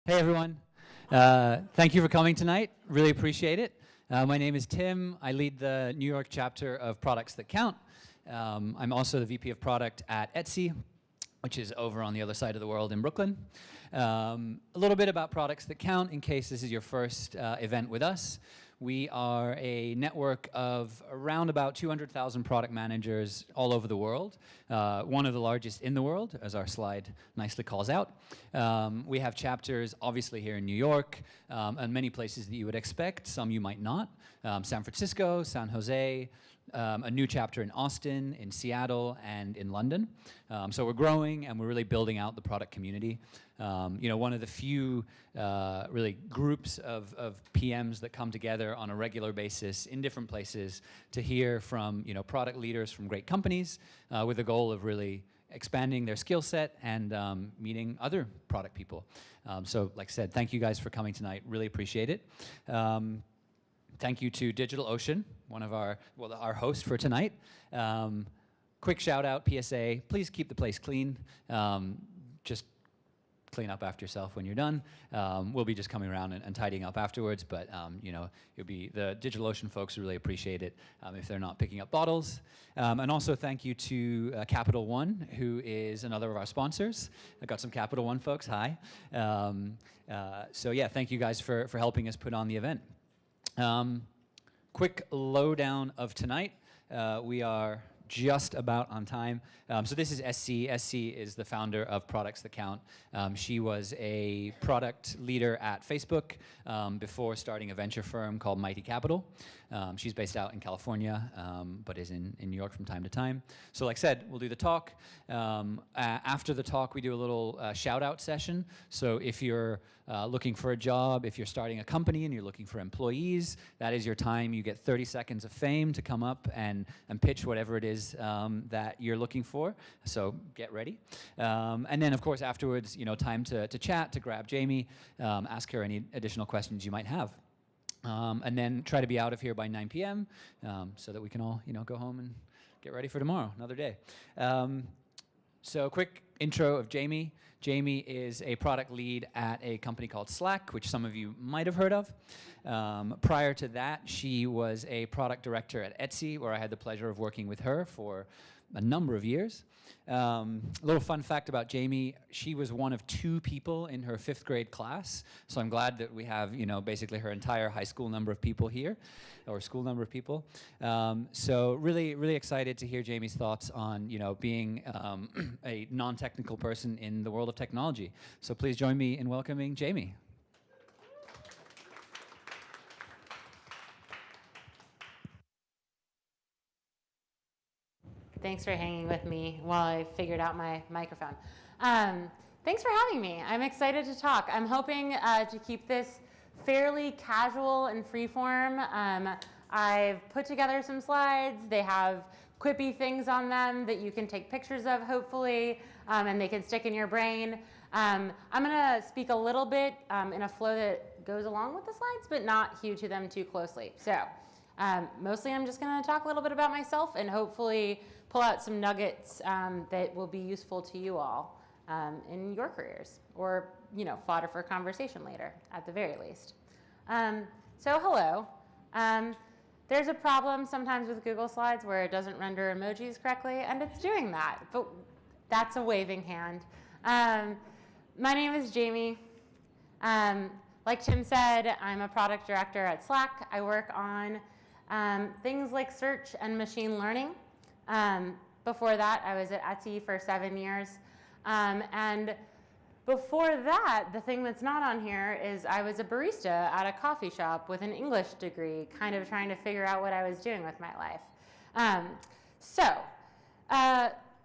Hey everyone. Thank you for coming tonight. Really appreciate it. My name is Tim. I lead the New York chapter of Products That Count. I'm also the VP of Product at Etsy, which is over on the other side of the world in Brooklyn. A little bit about Products That Count in case this is your first event with us. We are a network of around about 200,000 product managers all over the world, one of the largest in the world, as our slide nicely calls out. We have chapters, obviously, here in New York, and many places that you would expect, some you might not. San Francisco, San Jose, a new chapter in Austin, in Seattle, and in London. So we're growing, and we're really building out the product community. One of the few really groups of PMs that come together on a regular basis in different places to hear from product leaders from great companies with the goal of really expanding their skill set and meeting other product people. So like I said, thank you guys for coming tonight. Really appreciate it. Thank you to DigitalOcean, one of our host for tonight. Quick shout out, PSA, please keep the place clean. Just clean up after yourself when you're done. We'll be just coming around and tidying up afterwards, but it'll be the DigitalOcean folks really appreciate it if they're not picking up bottles. And also thank you to Capital One, who is another of our sponsors. I got some Capital One folks, hi. So yeah, thank you guys for helping us put on the event. Quick lowdown of tonight. We are just about on time. So this is SC. SC is the founder of Products That Count. She was a product leader at Facebook before starting a venture firm called Mighty Capital. She's based out in California, but is in New York from time to time. So like I said, we'll do the talk. After the talk, we do a little shout-out session. So if you're looking for a job, if you're starting a company and you're looking for employees, that is your time. You get 30 seconds of fame to come up and pitch whatever it is that you're looking for. So get ready. And then, of course, afterwards, time to chat, to grab Jamie, ask her any additional questions you might have. And then try to be out of here by 9 p.m. So that we can all, go home and get ready for tomorrow, another day. So quick intro of Jamie. Jamie is a product lead at a company called Slack, which some of you might have heard of. Prior to that, she was a product director at Etsy, where I had the pleasure of working with her for a number of years. A little fun fact about Jamie, she was one of 2 people in her 5th grade class. So I'm glad that we have, basically her entire high school number of people here, or school number of people. So really, really excited to hear Jamie's thoughts on, being a non-technical person in the world of technology. So please join me in welcoming Jamie. Thanks for hanging with me while I figured out my microphone. Thanks for having me. I'm excited to talk. I'm hoping to keep this fairly casual and freeform. I've put together some slides. They have quippy things on them that you can take pictures of, hopefully, and they can stick in your brain. I'm going to speak a little bit in a flow that goes along with the slides, but not hew to them too closely. So mostly I'm just going to talk a little bit about myself and hopefully pull out some nuggets that will be useful to you all in your careers, or fodder for conversation later, at the very least. So hello. There's a problem sometimes with Google Slides where it doesn't render emojis correctly, and it's doing that, but that's a waving hand. My name is Jamie. Like Tim said, I'm a product director at Slack. I work on things like search and machine learning. Before that, I was at Etsy for 7 years. And before that, the thing that's not on here is I was a barista at a coffee shop with an English degree, kind of trying to figure out what I was doing with my life.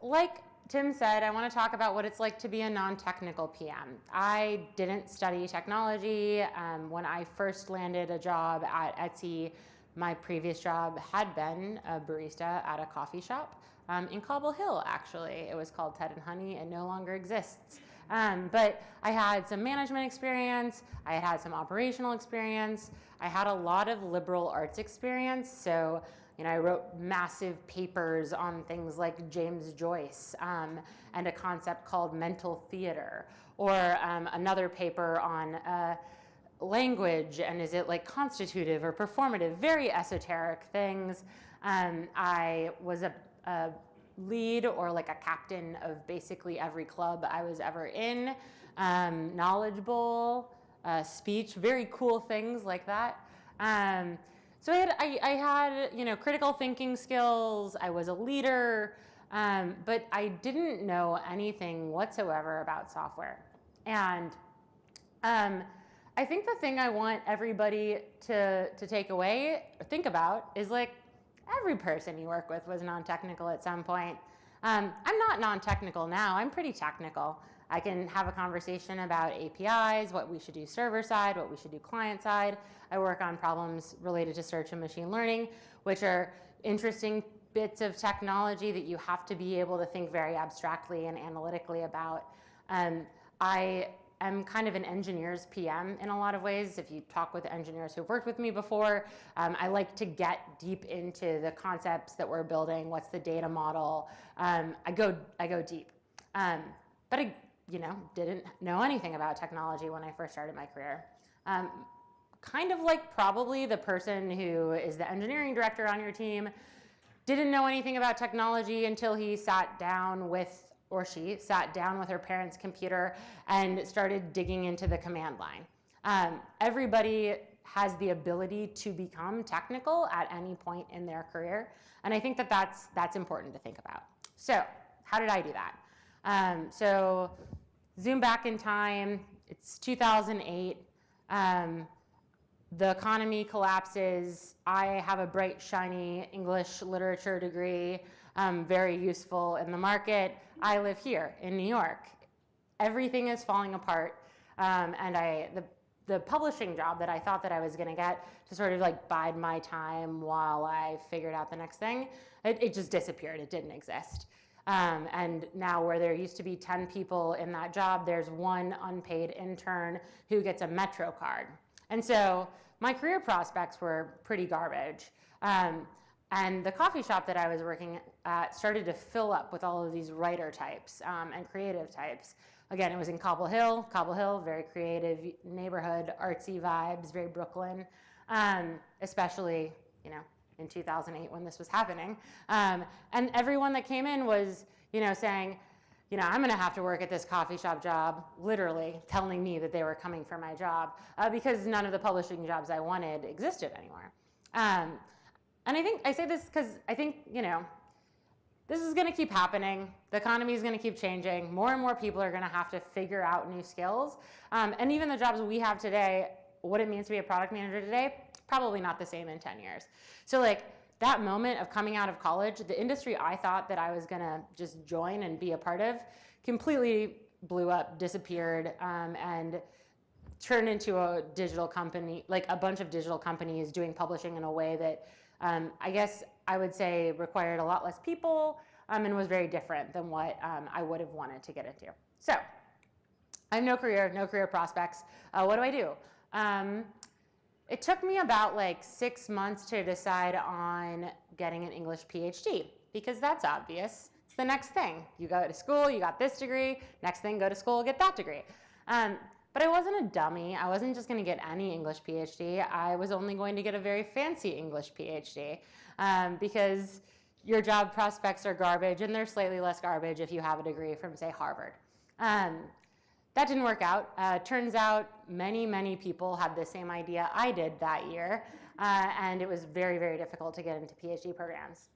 Like Tim said, I want to talk about what it's like to be a non-technical PM. I didn't study technology. When I first landed a job at Etsy, my previous job had been a barista at a coffee shop in Cobble Hill, actually. It was called Ted and Honey. It no longer exists. But I had some management experience. I had some operational experience. I had a lot of liberal arts experience. So I wrote massive papers on things like James Joyce and a concept called mental theater, or another paper on language and is it like constitutive or performative, very esoteric things. I was a lead or like a captain of basically every club I was ever in, knowledgeable, speech, very cool things like that. So I had critical thinking skills. I was a leader, but I didn't know anything whatsoever about software. And I think the thing I want everybody to take away or think about is like every person you work with was non-technical at some point. I'm not non-technical now. I'm pretty technical. I can have a conversation about APIs, what we should do server side, what we should do client side. I work on problems related to search and machine learning, which are interesting bits of technology that you have to be able to think very abstractly and analytically about. I am kind of an engineer's PM in a lot of ways. If you talk with engineers who've worked with me before, I like to get deep into the concepts that we're building. What's the data model? I go deep. But I didn't know anything about technology when I first started my career. Kind of like probably the person who is the engineering director on your team didn't know anything about technology until he sat down with, or she sat down with her parents' computer and started digging into the command line. Everybody has the ability to become technical at any point in their career. And I think that that's important to think about. So how did I do that? So zoom back in time, it's 2008. The economy collapses. I have a bright, shiny English literature degree, very useful in the market. I live here in New York. Everything is falling apart. And the publishing job that I thought that I was gonna get to sort of like bide my time while I figured out the next thing, it just disappeared. It didn't exist. And now where there used to be 10 people in that job, there's one unpaid intern who gets a Metro card. And so my career prospects were pretty garbage. And the coffee shop that I was working at started to fill up with all of these writer types and creative types. Again, it was in Cobble Hill, very creative neighborhood, artsy vibes, very Brooklyn, especially, in 2008 when this was happening. And everyone that came in was, saying, I'm gonna have to work at this coffee shop job, literally telling me that they were coming for my job because none of the publishing jobs I wanted existed anymore. And I say this because I think, this is gonna keep happening. The economy is gonna keep changing. More and more people are gonna have to figure out new skills. And even the jobs we have today, what it means to be a product manager today, probably not the same in 10 years. So like that moment of coming out of college, the industry I thought that I was gonna just join and be a part of completely blew up, disappeared, and turned into a digital company, like a bunch of digital companies doing publishing in a way that I guess I would say required a lot less people and was very different than what I would have wanted to get into. So I have no career prospects. What do I do? It took me about like 6 months to decide on getting an English PhD because that's obvious. It's the next thing. You go to school, you got this degree, next thing, go to school, get that degree. But I wasn't a dummy. I wasn't just going to get any English PhD. I was only going to get a very fancy English PhD because your job prospects are garbage and they're slightly less garbage if you have a degree from, say, Harvard. That didn't work out. Turns out many people had the same idea I did that year, and it was very, very difficult to get into PhD programs.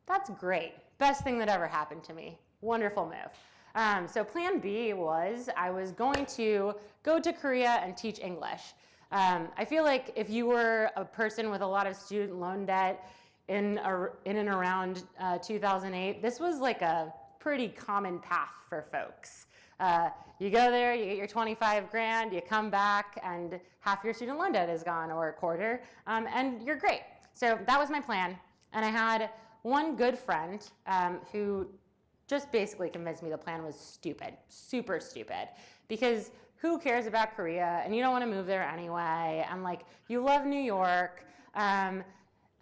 That's great. Best thing that ever happened to me. Wonderful move. So plan B was I was going to go to Korea and teach English. I feel like if you were a person with a lot of student loan debt in and around 2008, this was like a pretty common path for folks. You go there, you get your 25 grand, you come back, and half your student loan debt is gone, or a quarter, and you're great. So that was my plan. And I had one good friend who just basically convinced me the plan was stupid, super stupid, because who cares about Korea, and you don't want to move there anyway, and like, you love New York, and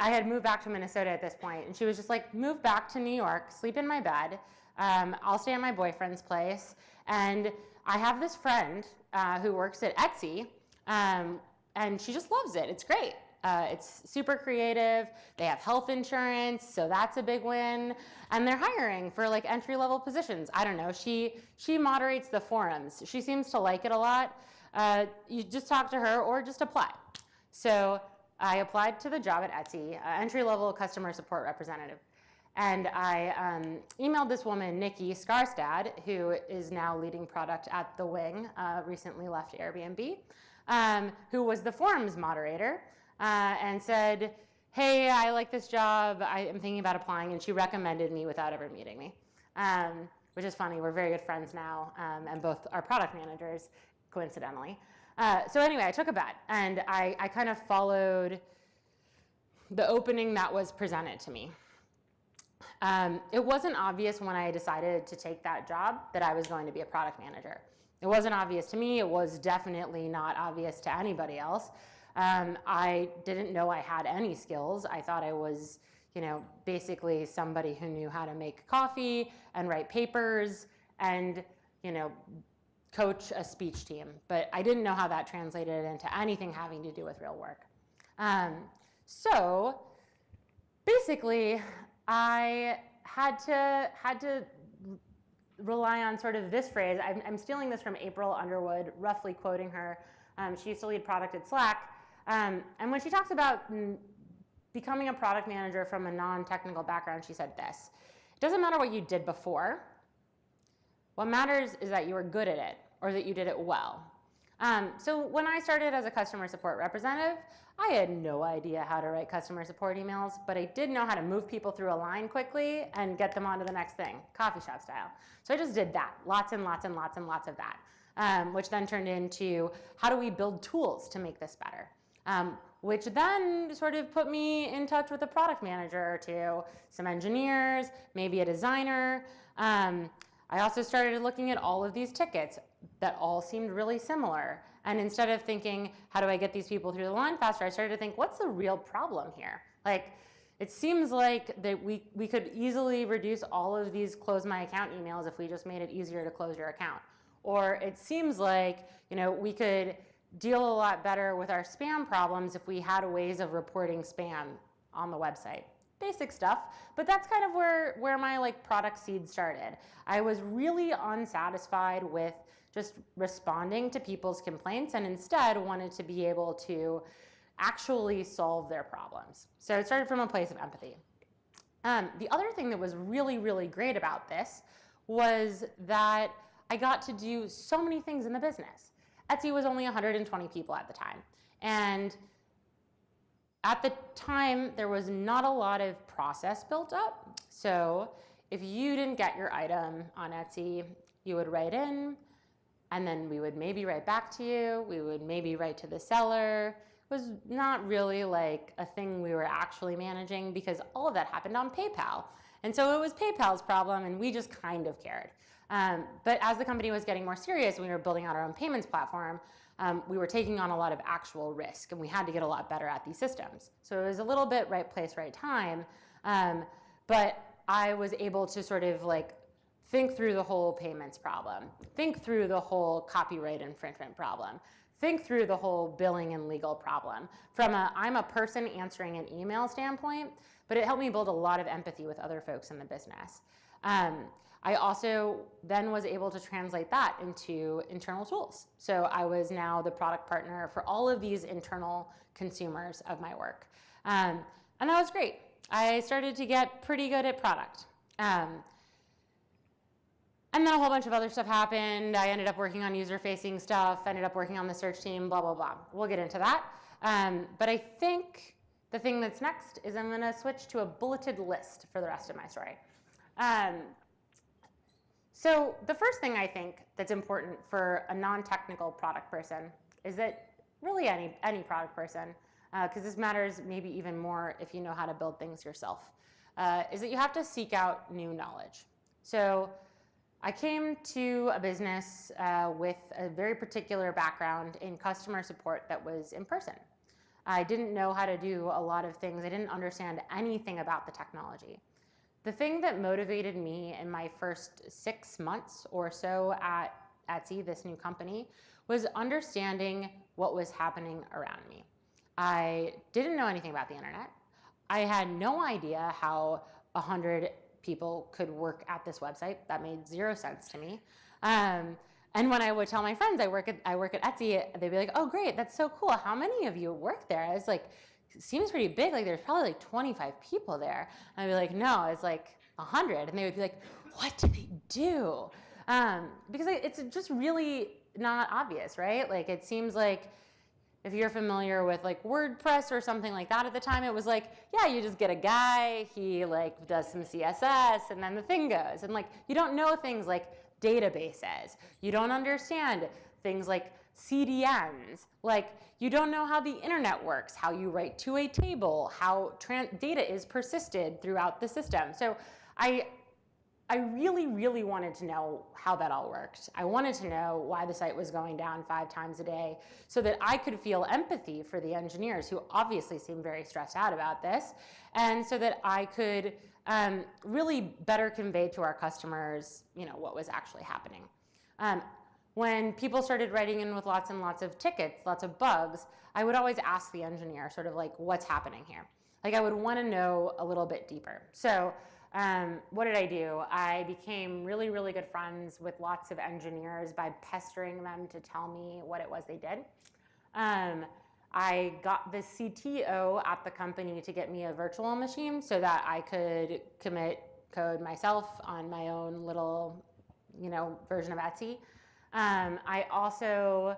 I had moved back to Minnesota at this point, and she was just like, move back to New York, sleep in my bed. I'll stay at my boyfriend's place. And I have this friend who works at Etsy, and she just loves it. It's great. It's super creative. They have health insurance, so that's a big win. And they're hiring for like entry-level positions. I don't know. She moderates the forums. She seems to like it a lot. You just talk to her or just apply. So I applied to the job at Etsy, entry-level customer support representative. And I emailed this woman, Nikki Skarstad, who is now leading product at The Wing, recently left Airbnb, who was the forums moderator, and said, hey, I like this job. I am thinking about applying. And she recommended me without ever meeting me, which is funny. We're very good friends now, and both are product managers, coincidentally. So anyway, I took a bet, and I kind of followed the opening that was presented to me. It wasn't obvious when I decided to take that job that I was going to be a product manager. It wasn't obvious to me. It was definitely not obvious to anybody else. I didn't know I had any skills. I thought I was, basically somebody who knew how to make coffee and write papers and, coach a speech team. But I didn't know how that translated into anything having to do with real work. So basically, I had to rely on sort of this phrase. I'm stealing this from April Underwood, roughly quoting her. She used to lead product at Slack. And when she talks about becoming a product manager from a non-technical background, she said this: it doesn't matter what you did before. What matters is that you were good at it or that you did it well. So when I started as a customer support representative, I had no idea how to write customer support emails, but I did know how to move people through a line quickly and get them on to the next thing, coffee shop style. So I just did that, lots and lots and lots and lots of that, which then turned into how do we build tools to make this better, which then sort of put me in touch with a product manager or two, some engineers, maybe a designer. I also started looking at all of these tickets that all seemed really similar. And instead of thinking, how do I get these people through the line faster, I started to think, what's the real problem here? Like, it seems like that we could easily reduce all of these close my account emails if we just made it easier to close your account. Or it seems like, we could deal a lot better with our spam problems if we had ways of reporting spam on the website. Basic stuff, but that's kind of where my product seed started. I was really unsatisfied with just responding to people's complaints and instead wanted to be able to actually solve their problems. So it started from a place of empathy. The other thing that was really, really great about this was that I got to do so many things in the business. Etsy was only 120 people at the time. And at the time, there was not a lot of process built up. So if you didn't get your item on Etsy, you would write in, and then we would maybe write back to you. We would maybe write to the seller. It was not really like a thing we were actually managing because all of that happened on PayPal. And so it was PayPal's problem, and we just kind of cared. But as the company was getting more serious and we were building out our own payments platform, we were taking on a lot of actual risk, and we had to get a lot better at these systems. So it was a little bit right place, right time. But I was able to sort of think through the whole payments problem, think through the whole copyright infringement problem, think through the whole billing and legal problem from I'm a person answering an email standpoint, but it helped me build a lot of empathy with other folks in the business. I also then was able to translate that into internal tools. So I was now the product partner for all of these internal consumers of my work. And that was great. I started to get pretty good at product. And then a whole bunch of other stuff happened. I ended up working on user-facing stuff, ended up working on the search team, blah, blah, blah. We'll get into that. But I think the thing that's next is I'm gonna switch to a bulleted list for the rest of my story. So the first thing I think that's important for a non-technical product person is that really any product person, because this matters maybe even more if you know how to build things yourself, is that you have to seek out new knowledge. So I came to a business with a very particular background in customer support that was in person. I didn't know how to do a lot of things. I didn't understand anything about the technology. The thing that motivated me in my first 6 months or so at Etsy, this new company, was understanding what was happening around me. I didn't know anything about the internet. I had no idea how 100 people could work at this website. That made 0 sense to me. And when I would tell my friends I work at Etsy, they'd be like, "Oh, great, that's so cool. How many of you work there?" I was like, "Seems pretty big. Like, there's probably like 25 people there." And I'd be like, "No, it's like 100." And they would be like, "What do they do?" Because it's just really not obvious, right? Like, it seems like if you're familiar with like WordPress or something like that at the time, it was like, yeah, you just get a guy, he like does some CSS, and then the thing goes. And like, you don't know things like databases. You don't understand things like CDNs. Like, you don't know how the internet works, how you write to a table, how data is persisted throughout the system. So I really, really wanted to know how that all worked. I wanted to know why the site was going down 5 times a day so that I could feel empathy for the engineers who obviously seemed very stressed out about this, and so that I could really better convey to our customers, what was actually happening. When people started writing in with lots and lots of tickets, lots of bugs, I would always ask the engineer sort of like, what's happening here? Like, I would want to know a little bit deeper. So what did I do? I became really, really good friends with lots of engineers by pestering them to tell me what it was they did. I got the CTO at the company to get me a virtual machine so that I could commit code myself on my own little, version of Etsy. I also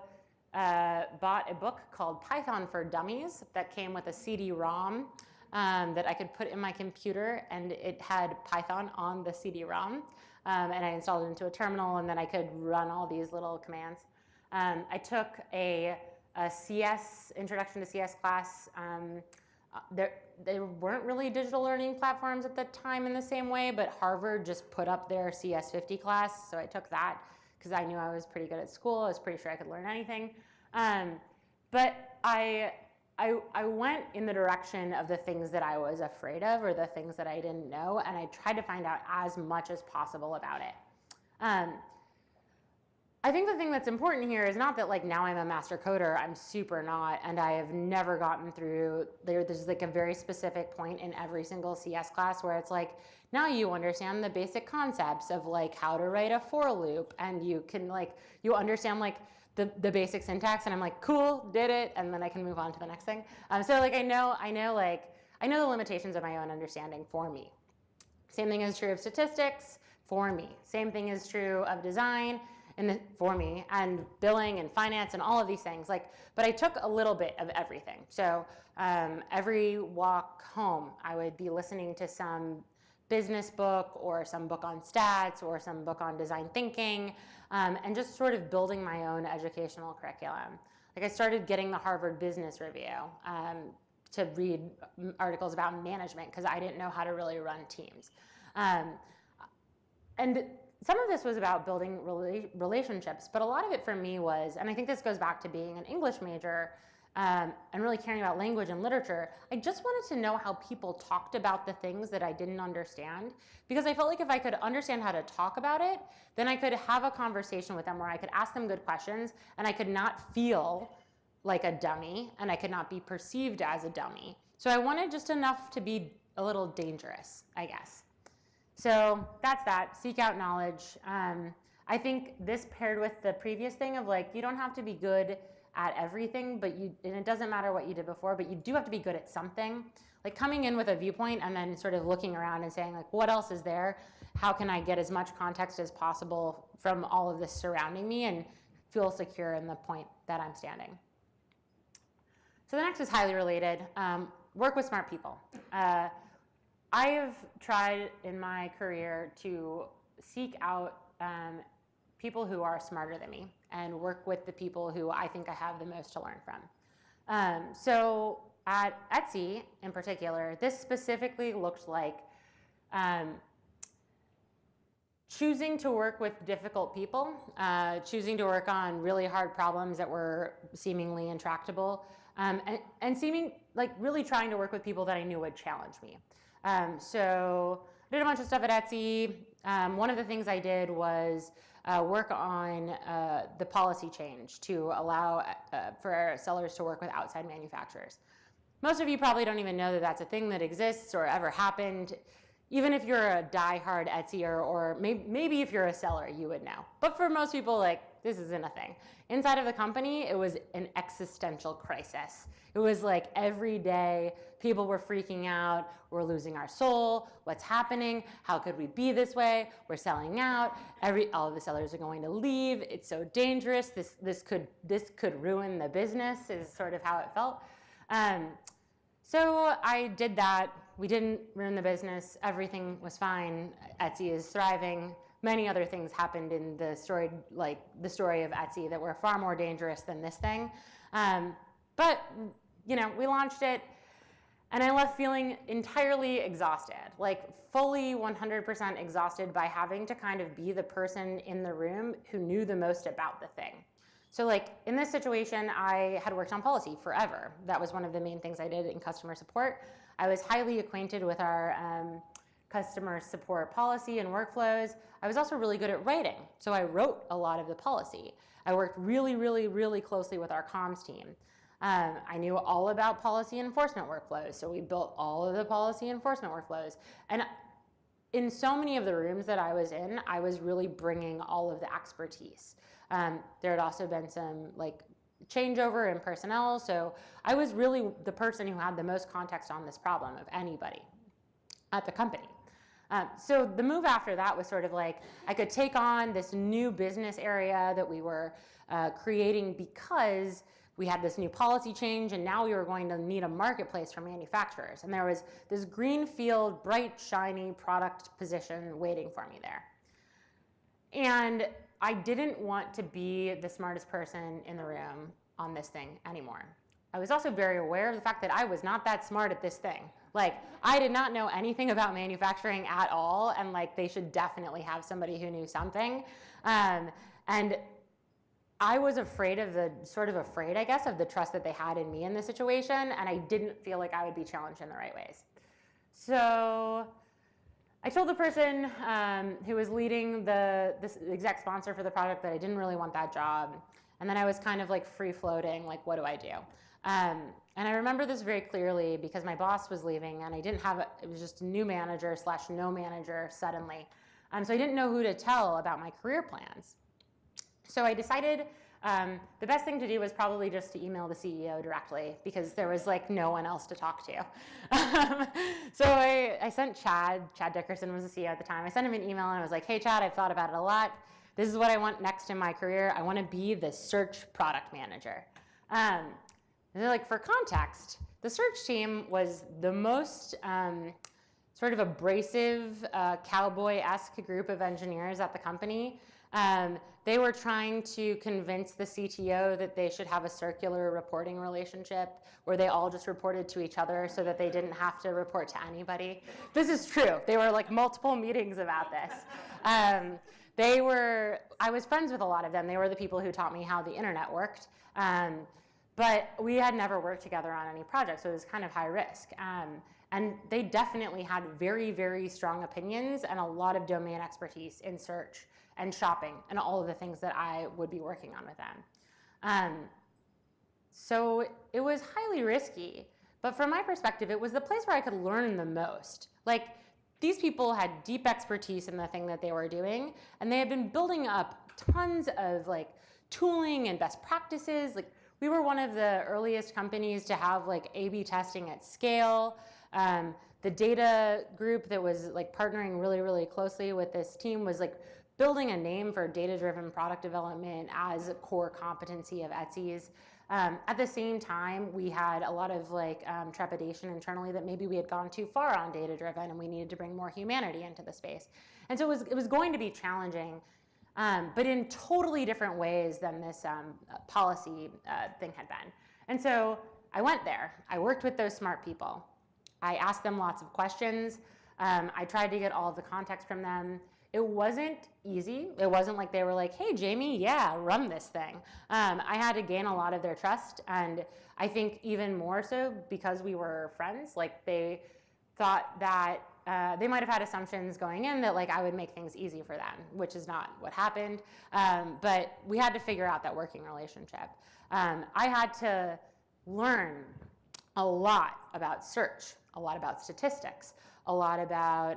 bought a book called Python for Dummies that came with a CD-ROM that I could put in my computer, and it had Python on the CD-ROM. And I installed it into a terminal, and then I could run all these little commands. I took a CS, Introduction to CS class. There weren't really digital learning platforms at the time in the same way, but Harvard just put up their CS50 class, so I took that because I knew I was pretty good at school. I was pretty sure I could learn anything. But I went in the direction of the things that I was afraid of or the things that I didn't know, and I tried to find out as much as possible about it. I think the thing that's important here is not that like now I'm a master coder. I'm super not, and I have never gotten through, there's like a very specific point in every single CS class where it's like, now you understand the basic concepts of like how to write a for loop, and you can like, you understand like the basic syntax, and I'm like, cool, did it, and then I can move on to the next thing. So like I know the limitations of my own understanding for me. Same thing is true of statistics for me. Same thing is true of design for me, and billing and finance and all of these things. Like, but I took a little bit of everything. So every walk home, I would be listening to some business book or some book on stats or some book on design thinking, and just sort of building my own educational curriculum. Like, I started getting the Harvard Business Review to read articles about management because I didn't know how to really run teams. And some of this was about building relationships, but a lot of it for me was, and I think this goes back to being an English major and really caring about language and literature, I just wanted to know how people talked about the things that I didn't understand, because I felt like if I could understand how to talk about it, then I could have a conversation with them where I could ask them good questions, and I could not feel like a dummy, and I could not be perceived as a dummy. So I wanted just enough to be a little dangerous, I guess. So that's that, seek out knowledge. I think this paired with the previous thing of like, you don't have to be good at everything, and it doesn't matter what you did before, but you do have to be good at something. Like coming in with a viewpoint and then sort of looking around and saying like, what else is there? How can I get as much context as possible from all of this surrounding me and feel secure in the point that I'm standing? So the next is highly related, work with smart people. I've tried in my career to seek out people who are smarter than me and work with the people who I think I have the most to learn from. So at Etsy in particular, this specifically looked like choosing to work with difficult people, choosing to work on really hard problems that were seemingly intractable, and seeming like really trying to work with people that I knew would challenge me. So I did a bunch of stuff at Etsy. One of the things I did was work on the policy change to allow for sellers to work with outside manufacturers. Most of you probably don't even know that that's a thing that exists or ever happened. Even if you're a die-hard Etsyer, or maybe if you're a seller, you would know. But for most people, like, this isn't a thing. Inside of the company, it was an existential crisis. It was like every day, people were freaking out. We're losing our soul. What's happening? How could we be this way? We're selling out. All of the sellers are going to leave. It's so dangerous. This could ruin the business, is sort of how it felt. So I did that. We didn't ruin the business. Everything was fine. Etsy is thriving. Many other things happened in the story, like the story of Etsy, that were far more dangerous than this thing. But you know, we launched it, and I left feeling entirely exhausted, like fully 100% exhausted by having to kind of be the person in the room who knew the most about the thing. So like in this situation, I had worked on policy forever. That was one of the main things I did in customer support. I was highly acquainted with our customer support policy and workflows. I was also really good at writing, so I wrote a lot of the policy. I worked really, really, really closely with our comms team. I knew all about policy enforcement workflows, so we built all of the policy enforcement workflows. And in so many of the rooms that I was in, I was really bringing all of the expertise. There had also been some like changeover in personnel, so I was really the person who had the most context on this problem of anybody at the company. So the move after that was sort of like I could take on this new business area that we were creating because we had this new policy change, and now we were going to need a marketplace for manufacturers. And there was this greenfield, bright, shiny product position waiting for me there. And I didn't want to be the smartest person in the room on this thing anymore. I was also very aware of the fact that I was not that smart at this thing. Like, I did not know anything about manufacturing at all, and like they should definitely have somebody who knew something. And I was afraid of I guess, of the trust that they had in me in this situation, and I didn't feel like I would be challenged in the right ways. So I told the person who was leading this exec sponsor for the product that I didn't really want that job. And then I was kind of like free floating, like, what do I do? And I remember this very clearly because my boss was leaving, and I didn't have, it was just a new manager / no manager suddenly. So I didn't know who to tell about my career plans. So I decided the best thing to do was probably just to email the CEO directly, because there was like no one else to talk to. So I sent Chad Dickerson was the CEO at the time. I sent him an email and I was like, hey Chad, I've thought about it a lot. This is what I want next in my career. I want to be the search product manager. And they're like, for context, the search team was the most sort of abrasive, cowboy-esque group of engineers at the company. They were trying to convince the CTO that they should have a circular reporting relationship where they all just reported to each other so that they didn't have to report to anybody. This is true. There were like multiple meetings about this. I was friends with a lot of them. They were the people who taught me how the internet worked. But we had never worked together on any project, so it was kind of high risk. And they definitely had very, very strong opinions and a lot of domain expertise in search and shopping and all of the things that I would be working on with them. So it was highly risky, but from my perspective, it was the place where I could learn the most. Like, these people had deep expertise in the thing that they were doing, and they had been building up tons of like tooling and best practices. Like, we were one of the earliest companies to have like A/B testing at scale. The data group that was like partnering really, really closely with this team was like building a name for data-driven product development as a core competency of Etsy's. At the same time, we had a lot of like trepidation internally that maybe we had gone too far on data-driven and we needed to bring more humanity into the space. And so it was going to be challenging, but in totally different ways than this policy thing had been. And so I went there. I worked with those smart people. I asked them lots of questions. I tried to get all of the context from them. It wasn't easy. It wasn't like they were like, hey, Jamie, yeah, run this thing. I had to gain a lot of their trust, and I think even more so because we were friends. Like, they thought that they might have had assumptions going in that like I would make things easy for them, which is not what happened. But we had to figure out that working relationship. I had to learn a lot about search, a lot about statistics, a lot about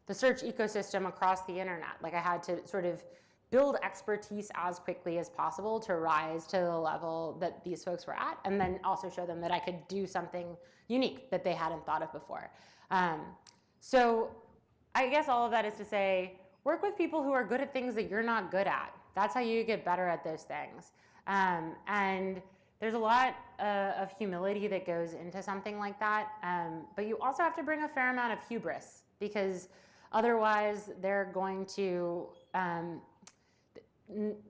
the search ecosystem across the internet. Like, I had to sort of build expertise as quickly as possible to rise to the level that these folks were at, and then also show them that I could do something unique that they hadn't thought of before. So I guess all of that is to say, work with people who are good at things that you're not good at. That's how you get better at those things. And there's a lot of humility that goes into something like that. But you also have to bring a fair amount of hubris, because otherwise they're going to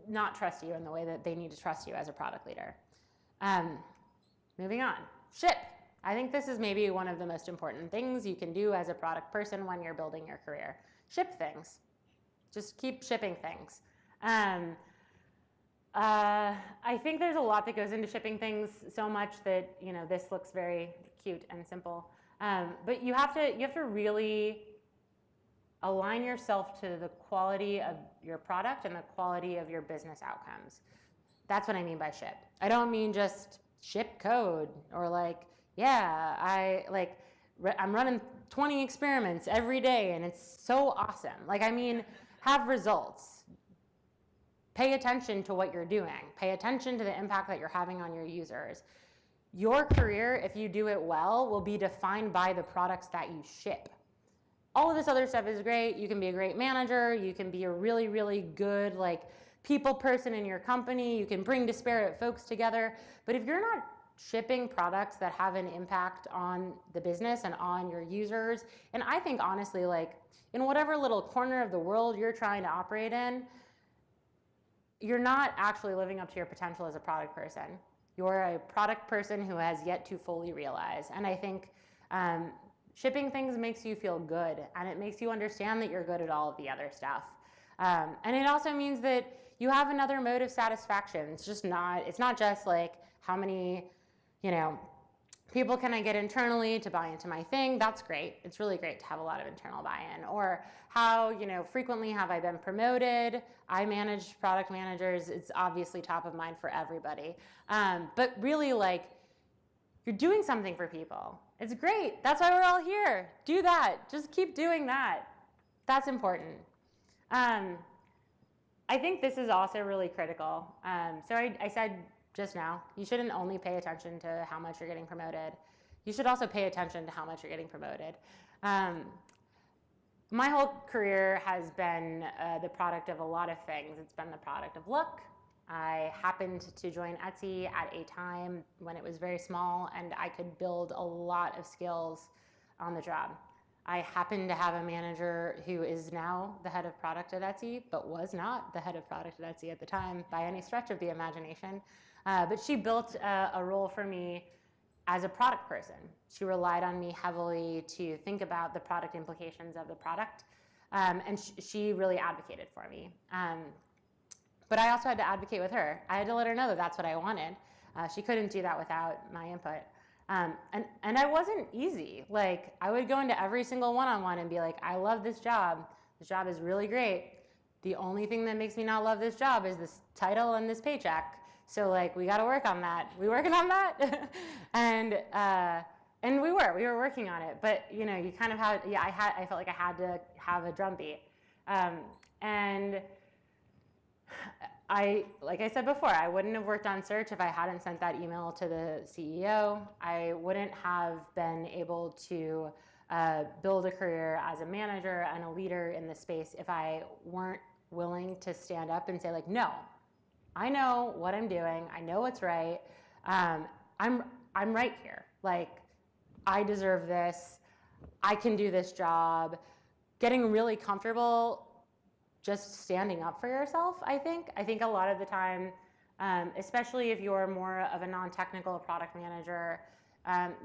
not trust you in the way that they need to trust you as a product leader. Moving on, ship. I think this is maybe one of the most important things you can do as a product person when you're building your career. Ship things. Just keep shipping things. I think there's a lot that goes into shipping things, so much that, you know, this looks very cute and simple. But you have to really align yourself to the quality of your product and the quality of your business outcomes. That's what I mean by ship. I don't mean just ship code or like, yeah, I'm running 20 experiments every day and it's so awesome. Like, I mean, have results. Pay attention to what you're doing. Pay attention to the impact that you're having on your users. Your career, if you do it well, will be defined by the products that you ship. All of this other stuff is great. You can be a great manager. You can be a really, really good like people person in your company. You can bring disparate folks together. But if you're not shipping products that have an impact on the business and on your users, and I think honestly, like in whatever little corner of the world you're trying to operate in, you're not actually living up to your potential as a product person. You're a product person who has yet to fully realize. And I think shipping things makes you feel good, and it makes you understand that you're good at all of the other stuff. And it also means that you have another mode of satisfaction. It's not just like how many, you know, people can I get internally to buy into my thing? That's great. It's really great to have a lot of internal buy-in. Or how, you know, frequently have I been promoted? I manage product managers. It's obviously top of mind for everybody. But really, like, you're doing something for people. It's great. That's why we're all here. Do that. Just keep doing that. That's important. I think this is also really critical. So I said just now, you shouldn't only pay attention to how much you're getting promoted. You should also pay attention to how much you're getting promoted. My whole career has been the product of a lot of things. It's been the product of luck. I happened to join Etsy at a time when it was very small and I could build a lot of skills on the job. I happen to have a manager who is now the head of product at Etsy, but was not the head of product at Etsy at the time by any stretch of the imagination. But she built a role for me as a product person. She relied on me heavily to think about the product implications of the product, and she really advocated for me. But I also had to advocate with her. I had to let her know that that's what I wanted. She couldn't do that without my input. And I wasn't easy. Like, I would go into every single one-on-one and be like, I love this job. This job is really great. The only thing that makes me not love this job is this title and this paycheck. So like, we got to work on that. We working on that? And we were working on it. But you know, you kind of had, I felt like I had to have a drumbeat. And like I said before, I wouldn't have worked on search if I hadn't sent that email to the CEO. I wouldn't have been able to build a career as a manager and a leader in this space if I weren't willing to stand up and say like, no, I know what I'm doing. I know what's right. I'm right here. Like, I deserve this. I can do this job. Getting really comfortable just standing up for yourself, I think. I think a lot of the time, especially if you're more of a non-technical product manager,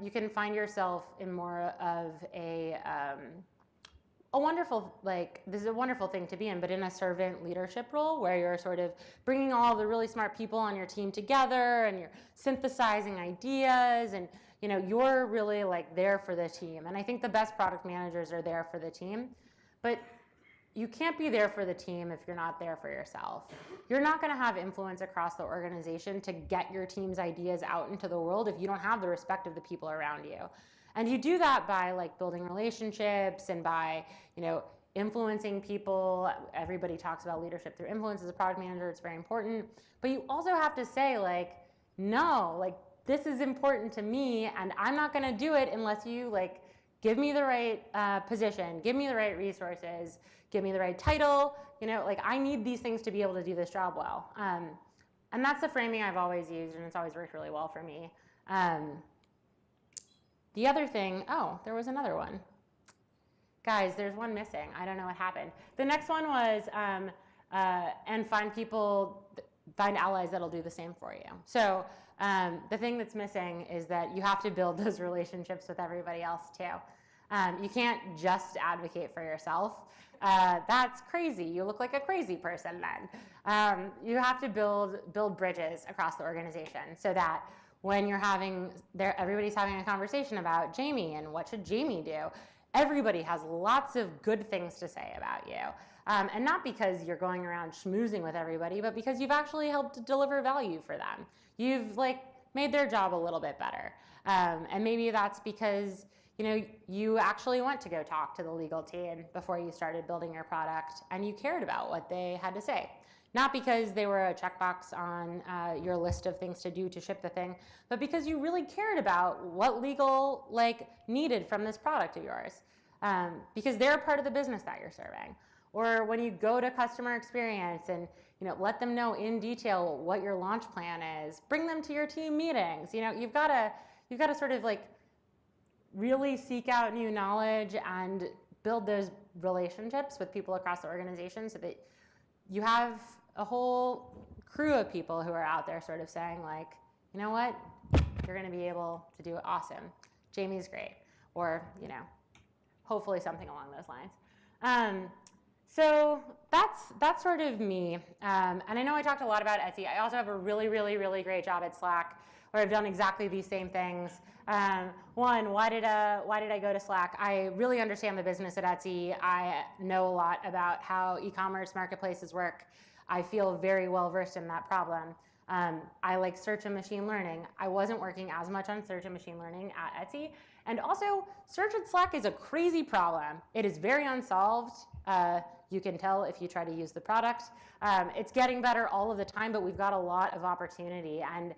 you can find yourself in more of a this is a wonderful thing to be in, but in a servant leadership role where you're sort of bringing all the really smart people on your team together and you're synthesizing ideas and you're really like there for the team. And I think the best product managers are there for the team, but you can't be there for the team if you're not there for yourself. You're not going to have influence across the organization to get your team's ideas out into the world if you don't have the respect of the people around you. And you do that by like building relationships and by, influencing people. Everybody talks about leadership through influence as a product manager. It's very important. But you also have to say like, no, like this is important to me and I'm not going to do it unless you like give me the right position, give me the right resources, give me the right title. Like I need these things to be able to do this job well. And that's the framing I've always used, and it's always worked really well for me. The other thing, there was another one. Guys, there's one missing. I don't know what happened. The next one was, and find allies that'll do the same for you. So the thing that's missing is that you have to build those relationships with everybody else too. You can't just advocate for yourself. That's crazy. You look like a crazy person then. You have to build bridges across the organization so that when everybody's having a conversation about Jamie and what should Jamie do, everybody has lots of good things to say about you. And not because you're going around schmoozing with everybody, but because you've actually helped deliver value for them. You've made their job a little bit better. And maybe that's because you actually went to go talk to the legal team before you started building your product and you cared about what they had to say. Not because they were a checkbox on your list of things to do to ship the thing, but because you really cared about what legal needed from this product of yours. Because they're part of the business that you're serving. Or when you go to customer experience and let them know in detail what your launch plan is, bring them to your team meetings. You've got to sort of really seek out new knowledge and build those relationships with people across the organization so that you have a whole crew of people who are out there sort of saying you know what, you're going to be able to do it awesome. Jamie's great. Or, hopefully something along those lines. So that's sort of me. And I know I talked a lot about Etsy. I also have a really, really, really great job at Slack where I've done exactly these same things. One, why did I go to Slack? I really understand the business at Etsy. I know a lot about how e-commerce marketplaces work. I feel very well versed in that problem. I like search and machine learning. I wasn't working as much on search and machine learning at Etsy. And also, search at Slack is a crazy problem. It is very unsolved. You can tell if you try to use the product. It's getting better all of the time, but we've got a lot of opportunity. And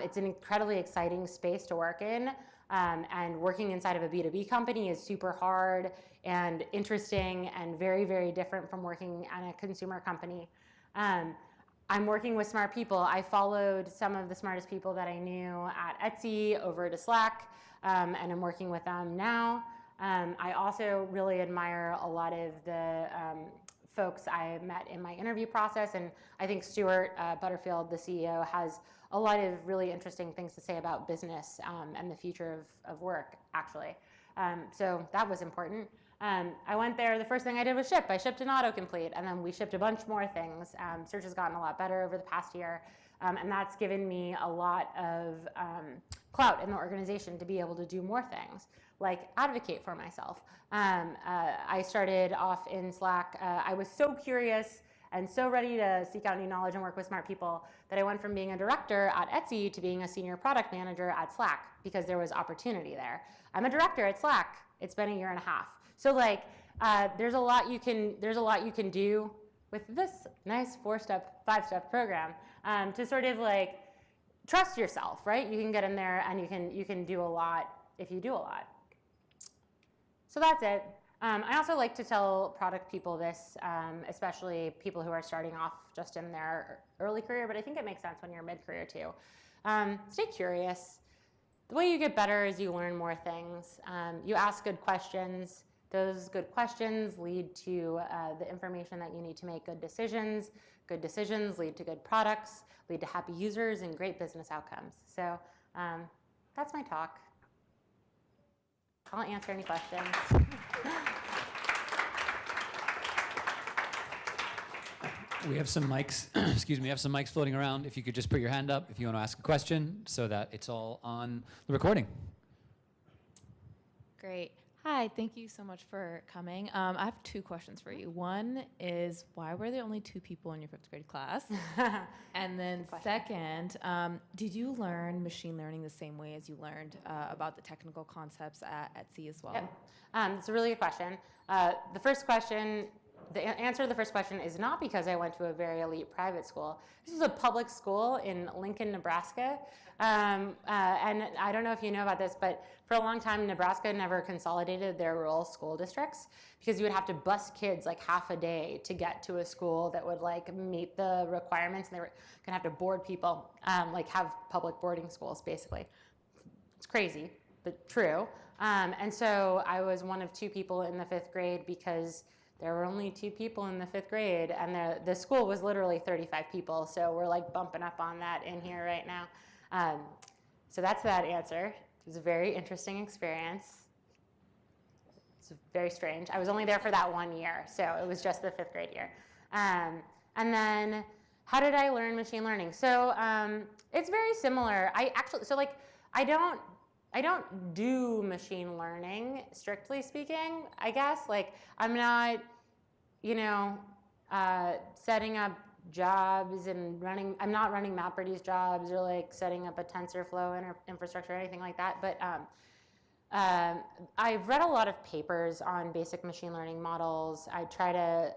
it's an incredibly exciting space to work in. And working inside of a B2B company is super hard and interesting and very, very different from working at a consumer company. I'm working with smart people. I followed some of the smartest people that I knew at Etsy over to Slack, and I'm working with them now. I also really admire a lot of the folks I met in my interview process, and I think Stuart Butterfield, the CEO, has a lot of really interesting things to say about business and the future of work, actually. So that was important. I went there, the first thing I did was ship. I shipped an autocomplete, and then we shipped a bunch more things. Search has gotten a lot better over the past year, and that's given me a lot of clout in the organization to be able to do more things, like advocate for myself. I started off in Slack. I was so curious and so ready to seek out new knowledge and work with smart people that I went from being a director at Etsy to being a senior product manager at Slack because there was opportunity there. I'm a director at Slack. It's been a year and a half. So there's a lot you can do with this nice 4-step, 5-step program to sort of trust yourself, right? You can get in there and you can do a lot if you do a lot. So that's it. I also like to tell product people this, especially people who are starting off just in their early career, but I think it makes sense when you're mid-career too. Stay curious. The way you get better is you learn more things. You ask good questions. Those good questions lead to the information that you need to make good decisions. Good decisions lead to good products, lead to happy users and great business outcomes. So that's my talk. I'll answer any questions. We have some mics, excuse me, we have some mics floating around. If you could just put your hand up if you want to ask a question so that it's all on the recording. Great. Hi, thank you so much for coming. I have 2 questions for you. One is, why were there only 2 people in your 5th grade class? And then second, did you learn machine learning the same way as you learned about the technical concepts at Etsy as well? Yep. It's a really good question. The answer to the first question is not because I went to a very elite private school. This is a public school in Lincoln, Nebraska. And I don't know if you know about this, but for a long time, Nebraska never consolidated their rural school districts because you would have to bus kids like half a day to get to a school that would like meet the requirements, and they were gonna have to board people, like have public boarding schools, basically. It's crazy, but true. And so I was one of 2 people in the 5th grade because there were only 2 people in the 5th grade, and the school was literally 35 people, so we're like bumping up on that in here right now. So that's that answer. It was a very interesting experience. It's very strange. I was only there for that 1 year, so it was just the 5th grade year. And then how did I learn machine learning? So it's very similar. I don't do machine learning, strictly speaking, I guess. Like, I'm not, setting up jobs and I'm not running MapReduce jobs or like setting up a TensorFlow infrastructure or anything like that. But I've read a lot of papers on basic machine learning models. I try to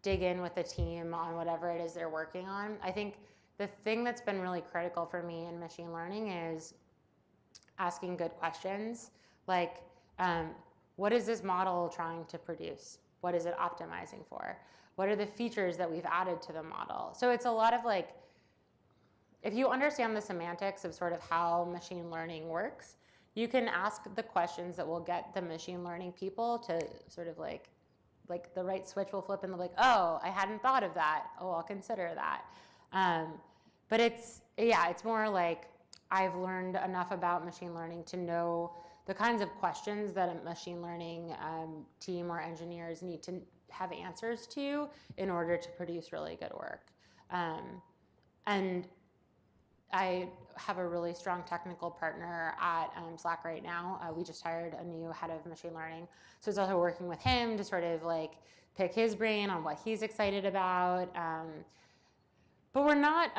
dig in with the team on whatever it is they're working on. I think the thing that's been really critical for me in machine learning is asking good questions, like what is this model trying to produce? What is it optimizing for? What are the features that we've added to the model? So it's a lot of like, if you understand the semantics of sort of how machine learning works, you can ask the questions that will get the machine learning people to sort of like the right switch will flip and they'll be like, oh, I hadn't thought of that. Oh, I'll consider that. But it's more like, I've learned enough about machine learning to know the kinds of questions that a machine learning team or engineers need to have answers to in order to produce really good work. And I have a really strong technical partner at Slack right now. We just hired a new head of machine learning. So it's also working with him to sort of like pick his brain on what he's excited about. But we're not,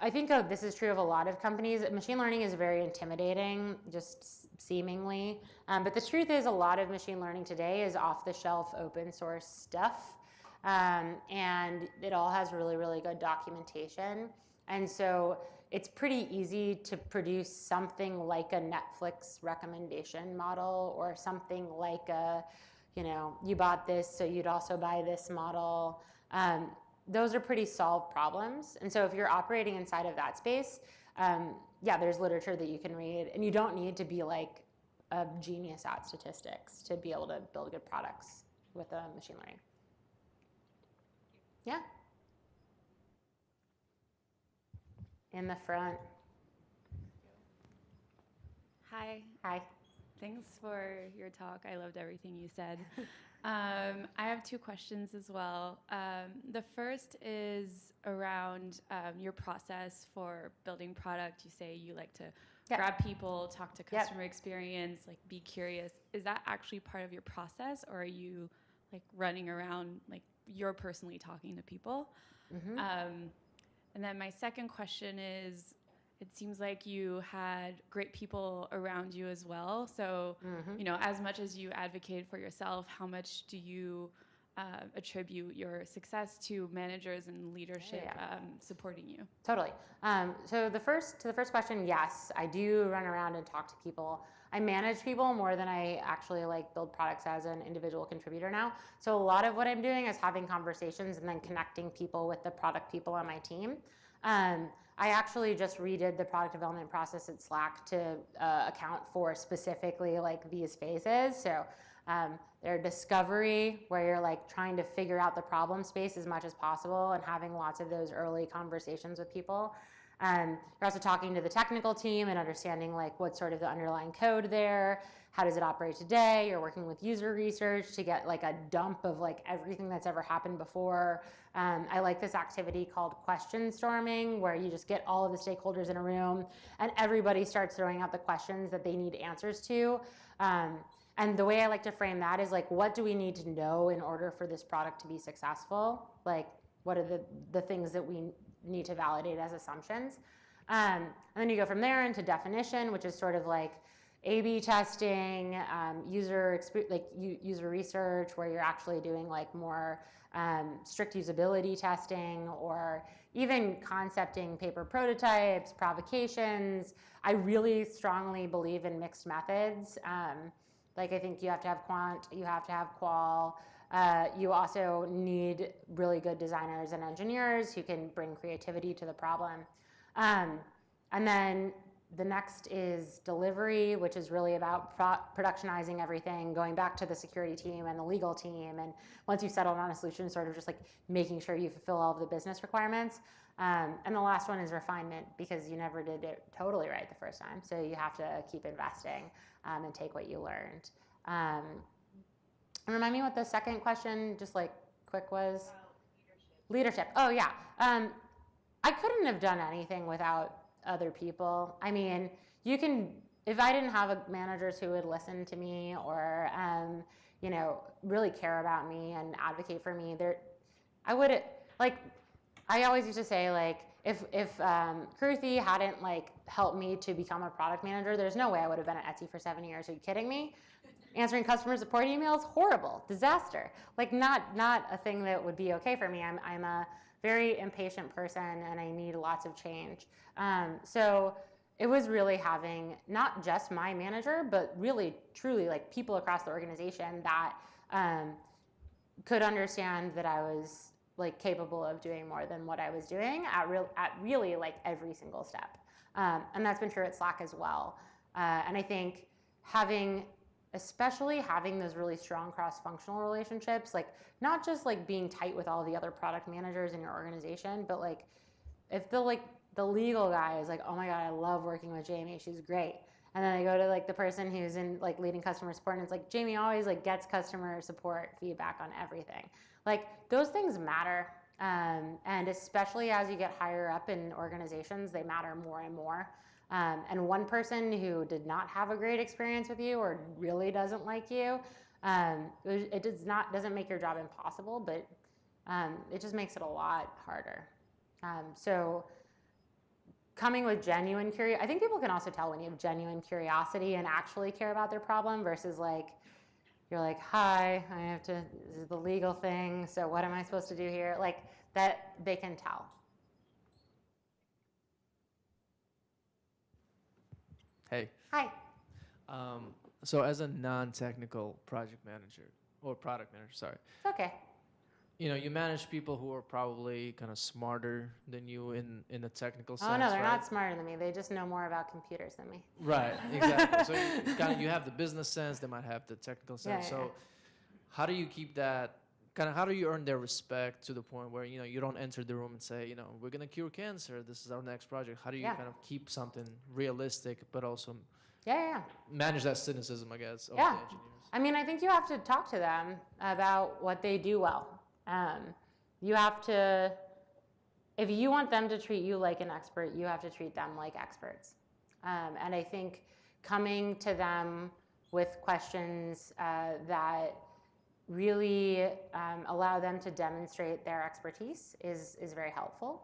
I think this is true of a lot of companies. Machine learning is very intimidating, just seemingly. But the truth is a lot of machine learning today is off-the-shelf open source stuff. And it all has really, really good documentation. And so it's pretty easy to produce something like a Netflix recommendation model or something like you bought this, so you'd also buy this model. Those are pretty solved problems. And so if you're operating inside of that space, there's literature that you can read. And you don't need to be like a genius at statistics to be able to build good products with machine learning. Yeah. In the front. Hi. Hi. Thanks for your talk. I loved everything you said. I have 2 questions as well. The first is around your process for building product. You say you like to grab people, talk to customer experience, like be curious. Is that actually part of your process, or are you like running around like you're personally talking to people? Mm-hmm. And then my second question is, it seems like you had great people around you as well. So, as much as you advocated for yourself, how much do you attribute your success to managers and leadership supporting you? Totally. So to the first question, yes, I do run around and talk to people. I manage people more than I actually like build products as an individual contributor now. So a lot of what I'm doing is having conversations and then connecting people with the product people on my team. I actually just redid the product development process at Slack to account for specifically like these phases. So their discovery, where you're like trying to figure out the problem space as much as possible and having lots of those early conversations with people. You're also talking to the technical team and understanding like what's sort of the underlying code there. How does it operate today? You're working with user research to get like a dump of like everything that's ever happened before. I like this activity called question storming, where you just get all of the stakeholders in a room and everybody starts throwing out the questions that they need answers to. And the way I like to frame that is like, what do we need to know in order for this product to be successful? Like, what are the things that we need to validate as assumptions? And then you go from there into definition, which is sort of like A/B testing, user research, where you're actually doing like more strict usability testing, or even concepting paper prototypes, provocations. I really strongly believe in mixed methods. Like I think you have to have quant, you have to have qual. You also need really good designers and engineers who can bring creativity to the problem. And then the next is delivery, which is really about productionizing everything, going back to the security team and the legal team. And once you've settled on a solution, sort of just like making sure you fulfill all of the business requirements. And the last one is refinement, because you never did it totally right the first time. So you have to keep investing and take what you learned. And remind me what the second question, just like quick, was? Leadership. Oh, yeah. I couldn't have done anything without other people. I mean, you can, if I didn't have managers who would listen to me or, you know, really care about me and advocate for me, I would, like, I always used to say, like, if Kruthi hadn't, like, helped me to become a product manager, there's no way I would have been at Etsy for 7 years. Are you kidding me? Answering customer support emails, horrible, disaster. Like, not a thing that would be okay for me. I'm a very impatient person and I need lots of change. So it was really having not just my manager, but really, truly, like, people across the organization that could understand that I was, like, capable of doing more than what I was doing at really, like, every single step. And that's been true at Slack as well. And I think especially having those really strong cross-functional relationships, like, not just like being tight with all the other product managers in your organization, but like if the legal guy is like, oh my God, I love working with Jamie, she's great. And then I go to like the person who's in like leading customer support and it's like, Jamie always like gets customer support feedback on everything. Like, those things matter. And especially as you get higher up in organizations, they matter more and more. And one person who did not have a great experience with you or really doesn't like you, it doesn't make your job impossible, but it just makes it a lot harder. So coming with genuine curiosity, I think people can also tell when you have genuine curiosity and actually care about their problem versus like, you're like, hi, this is the legal thing, so what am I supposed to do here? Like, that they can tell. Hey. Hi. So as a non-technical project manager, or product manager, sorry. It's okay. You know, you manage people who are probably kind of smarter than you in a technical sense. Oh no, they're right? not smarter than me. They just know more about computers than me. Right, exactly. So you have the business sense, they might have the technical sense. Yeah. How do you keep that, how do you earn their respect to the point where, you know, you don't enter the room and say, you know, we're going to cure cancer, this is our next project. How do you kind of keep something realistic, but also manage that cynicism, I guess, of the engineers? I mean, I think you have to talk to them about what they do well. You have to, if you want them to treat you like an expert, you have to treat them like experts. And I think coming to them with questions that really allow them to demonstrate their expertise is very helpful.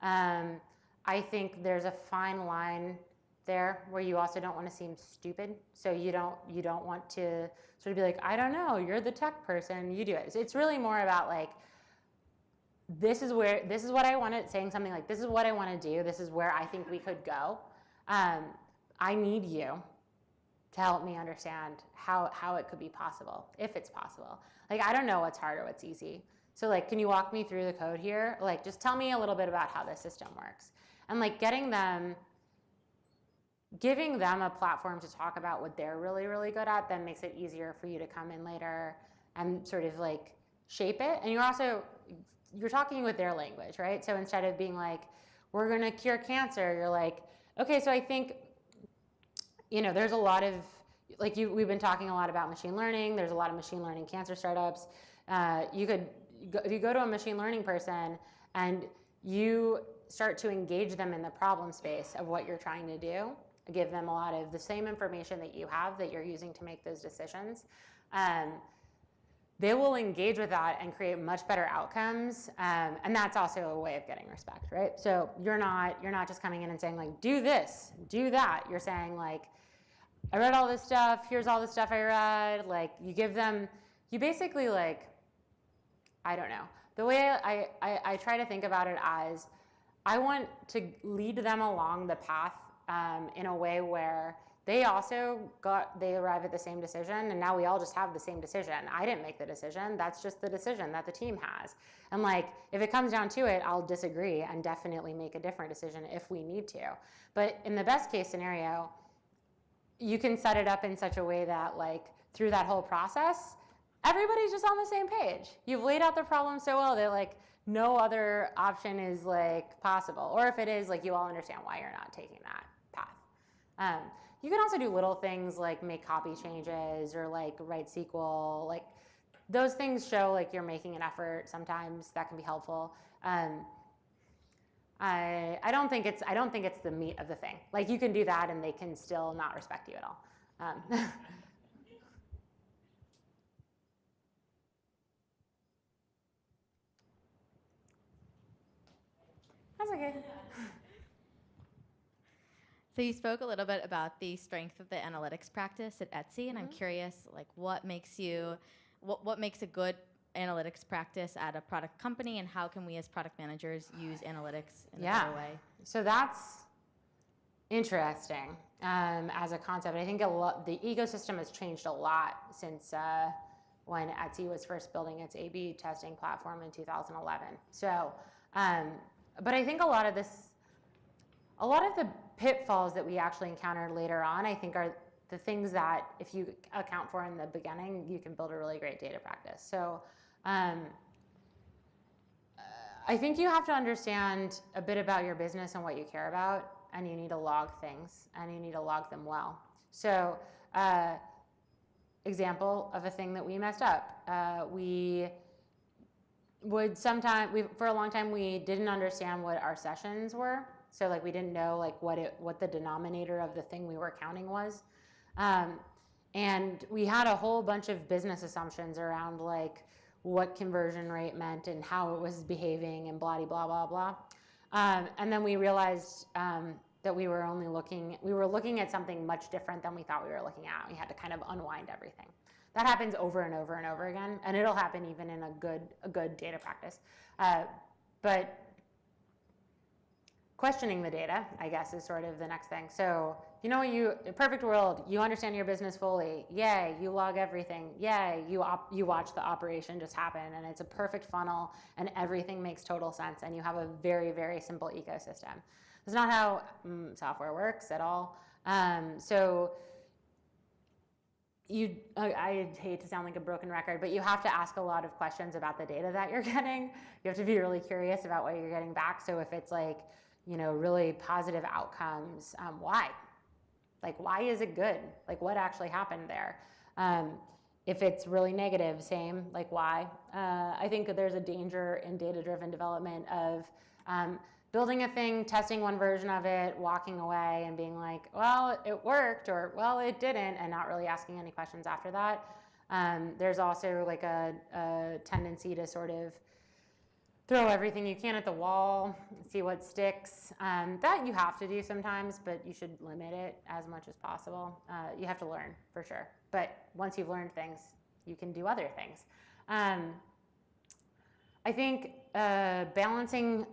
I think there's a fine line there where you also don't want to seem stupid. So you don't want to sort of be like, I don't know, you're the tech person, you do it. So it's really more about like, this is what I want to, saying something like, this is what I want to do, this is where I think we could go. I need you to help me understand how it could be possible, if it's possible. Like, I don't know what's hard or what's easy. So like, can you walk me through the code here? Like, just tell me a little bit about how the system works. And like giving them a platform to talk about what they're really, really good at, then makes it easier for you to come in later and sort of like shape it. And you're talking with their language, right? So instead of being like, we're going to cure cancer. You're like, okay, so I think, there's a lot of, we've been talking a lot about machine learning. There's a lot of machine learning cancer startups. If you go to a machine learning person and you start to engage them in the problem space of what you're trying to do, give them a lot of the same information that you have that you're using to make those decisions, they will engage with that and create much better outcomes. And that's also a way of getting respect, right? So you're not just coming in and saying like, do this, do that. You're saying like, I read all this stuff, here's all the stuff I read. Like you basically like, I don't know. The way I try to think about it as, I want to lead them along the path in a way where they arrive at the same decision, and now we all just have the same decision. I didn't make the decision, that's just the decision that the team has. And like, if it comes down to it, I'll disagree and definitely make a different decision if we need to. But in the best case scenario, you can set it up in such a way that like, through that whole process, everybody's just on the same page. You've laid out the problem so well that like, no other option is like possible. Or if it is, like you all understand why you're not taking that path. You can also do little things like make copy changes or like write SQL. Like those things show like you're making an effort. Sometimes that can be helpful. I don't think it's the meat of the thing. Like you can do that and they can still not respect you at all. That's okay. So you spoke a little bit about the strength of the analytics practice at Etsy, and I'm curious, like, what makes a good analytics practice at a product company, and how can we as product managers use analytics in a better way? So that's interesting as a concept. I think the ecosystem has changed a lot since when Etsy was first building its A/B testing platform in 2011. So, but I think a lot of the pitfalls that we actually encountered later on, I think are the things that if you account for in the beginning, you can build a really great data practice. So I think you have to understand a bit about your business and what you care about, and you need to log things, and you need to log them well. So example of a thing that we messed up. For a long time, we didn't understand what our sessions were. So like we didn't know like what the denominator of the thing we were counting was. And we had a whole bunch of business assumptions around like what conversion rate meant and how it was behaving and blah, blah, blah, blah. And then we realized that we were looking at something much different than we thought we were looking at. We had to kind of unwind everything. That happens over and over and over again, and it'll happen even in a good data practice. But questioning the data, I guess, is sort of the next thing. So, perfect world, you understand your business fully. Yay, you log everything. Yay, you watch the operation just happen, and it's a perfect funnel, and everything makes total sense, and you have a very, very simple ecosystem. That's not how software works at all. I hate to sound like a broken record, but you have to ask a lot of questions about the data that you're getting. You have to be really curious about what you're getting back. So if it's like, really positive outcomes, why? Like, why is it good? Like, what actually happened there? If it's really negative, same, like why? I think there's a danger in data-driven development of building a thing, testing one version of it, walking away and being like, well, it worked, or well, it didn't, and not really asking any questions after that. There's also like a tendency to sort of throw everything you can at the wall, see what sticks. That you have to do sometimes, but you should limit it as much as possible. You have to learn, for sure. But once you've learned things, you can do other things. I think balancing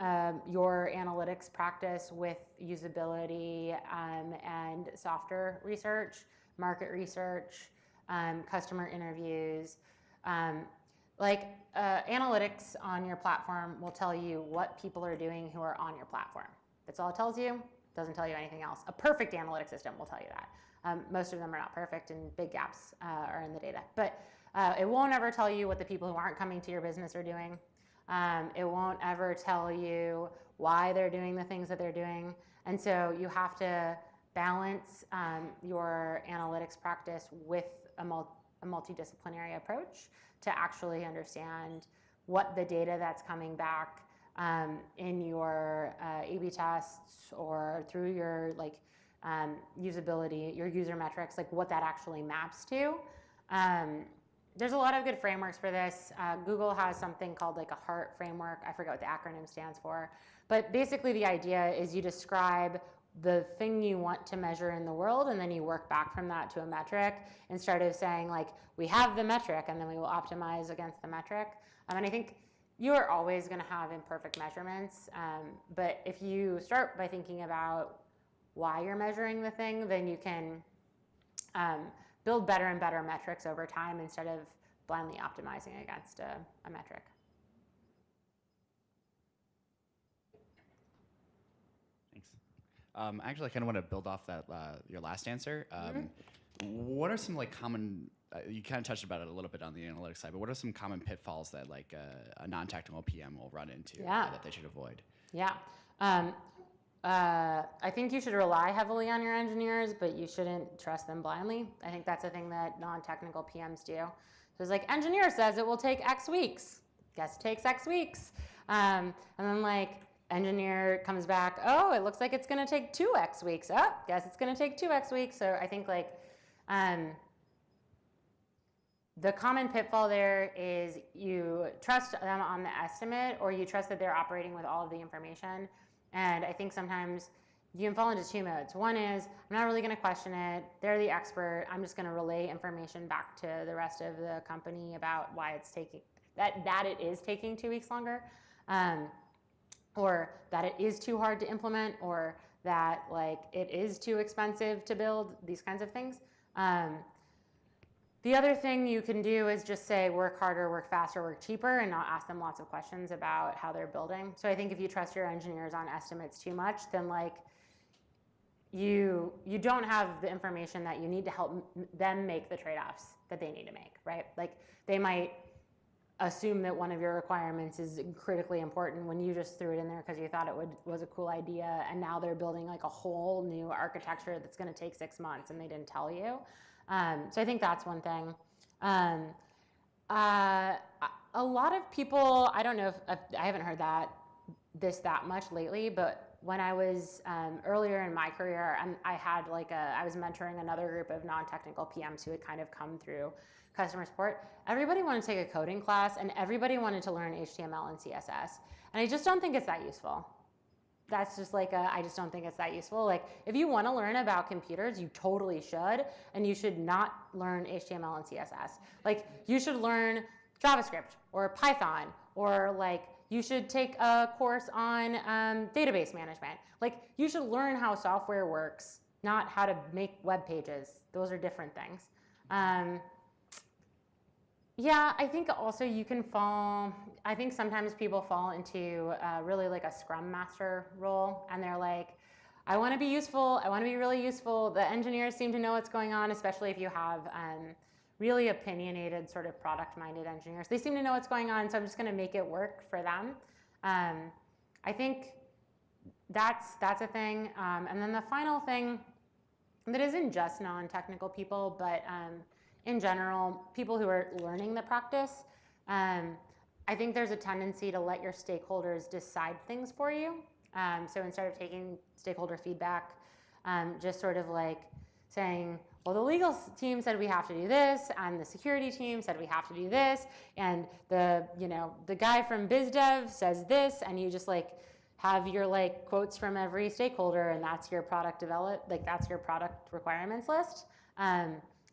your analytics practice with usability and softer research, market research, customer interviews. Analytics on your platform will tell you what people are doing who are on your platform. That's all it tells you. Doesn't tell you anything else. A perfect analytic system will tell you that. Most of them are not perfect, and big gaps are in the data. But it won't ever tell you what the people who aren't coming to your business are doing. It won't ever tell you why they're doing the things that they're doing. And so you have to balance your analytics practice with a multidisciplinary approach to actually understand what the data that's coming back in your A/B tests or through your usability, your user metrics, like what that actually maps to. There's a lot of good frameworks for this. Google has something called like a HEART framework. I forget what the acronym stands for. But basically the idea is you describe the thing you want to measure in the world, and then you work back from that to a metric instead of saying like, we have the metric and then we will optimize against the metric. And I think you are always going to have imperfect measurements. But if you start by thinking about why you're measuring the thing, then you can build better and better metrics over time instead of blindly optimizing against a metric. Thanks. Actually, I kind of want to build off that your last answer. What are some like common? You kind of touched about it a little bit on the analytics side, but what are some common pitfalls that like a non-technical PM will run into that they should avoid? Yeah. I think you should rely heavily on your engineers, but you shouldn't trust them blindly. I think that's a thing that non-technical PMs do. So it's like, engineer says it will take X weeks. Guess it takes X weeks. And then like, engineer comes back, oh, it looks like it's going to take 2X weeks. Oh, guess it's going to take 2X weeks. So I think like, the common pitfall there is you trust them on the estimate, or you trust that they're operating with all of the information. And I think sometimes you can fall into two modes. One is, I'm not really going to question it. They're the expert. I'm just going to relay information back to the rest of the company about why it's taking, that it is taking 2 weeks longer, or that it is too hard to implement, or that like it is too expensive to build, these kinds of things. The other thing you can do is just say work harder, work faster, work cheaper, and not ask them lots of questions about how they're building. So I think if you trust your engineers on estimates too much, then like you don't have the information that you need to help them make the trade-offs that they need to make, right? Like they might assume that one of your requirements is critically important when you just threw it in there because you thought it was a cool idea, and now they're building like a whole new architecture that's going to take 6 months and they didn't tell you. So I think that's one thing. A lot of people, I don't know if I haven't heard that much lately, but when I was earlier in my career, I had like I was mentoring another group of non-technical PMs who had kind of come through customer support. Everybody wanted to take a coding class, and everybody wanted to learn HTML and CSS. And I just don't think it's that useful. That's just like I just don't think it's that useful. Like if you want to learn about computers, you totally should, and you should not learn HTML and CSS. Like you should learn JavaScript or Python, or like you should take a course on database management. Like you should learn how software works, not how to make web pages. Those are different things. Yeah, I think also you can fall, I think sometimes people fall into really like a Scrum Master role, and they're like, I want to be useful, I want to be really useful. The engineers seem to know what's going on, especially if you have really opinionated sort of product-minded engineers. They seem to know what's going on, so I'm just going to make it work for them. I think that's a thing. And then the final thing that isn't just non-technical people, but in general, people who are learning the practice, I think there's a tendency to let your stakeholders decide things for you. So instead of taking stakeholder feedback, just sort of like saying, well, the legal team said we have to do this, and the security team said we have to do this, and the guy from BizDev says this, and you just like have your like quotes from every stakeholder, and that's your product that's your product requirements list.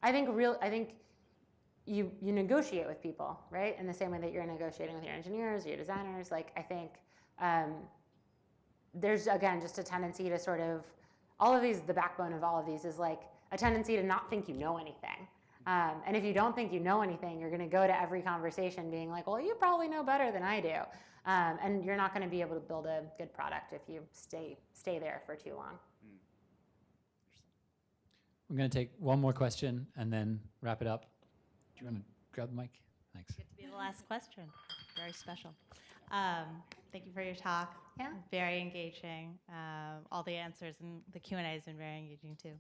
I think you negotiate with people, right? In the same way that you're negotiating with your engineers, your designers. Like I think there's again just a tendency to sort of the backbone of all of these is like a tendency to not think you know anything. And if you don't think you know anything, you're going to go to every conversation being like, well, you probably know better than I do. And you're not going to be able to build a good product if you stay there for too long. We're going to take one more question and then wrap it up. Do you want to grab the mic? Thanks. Good to be the last question. Very special. Thank you for your talk. Yeah. Very engaging. All the answers and the Q&A has been very engaging too.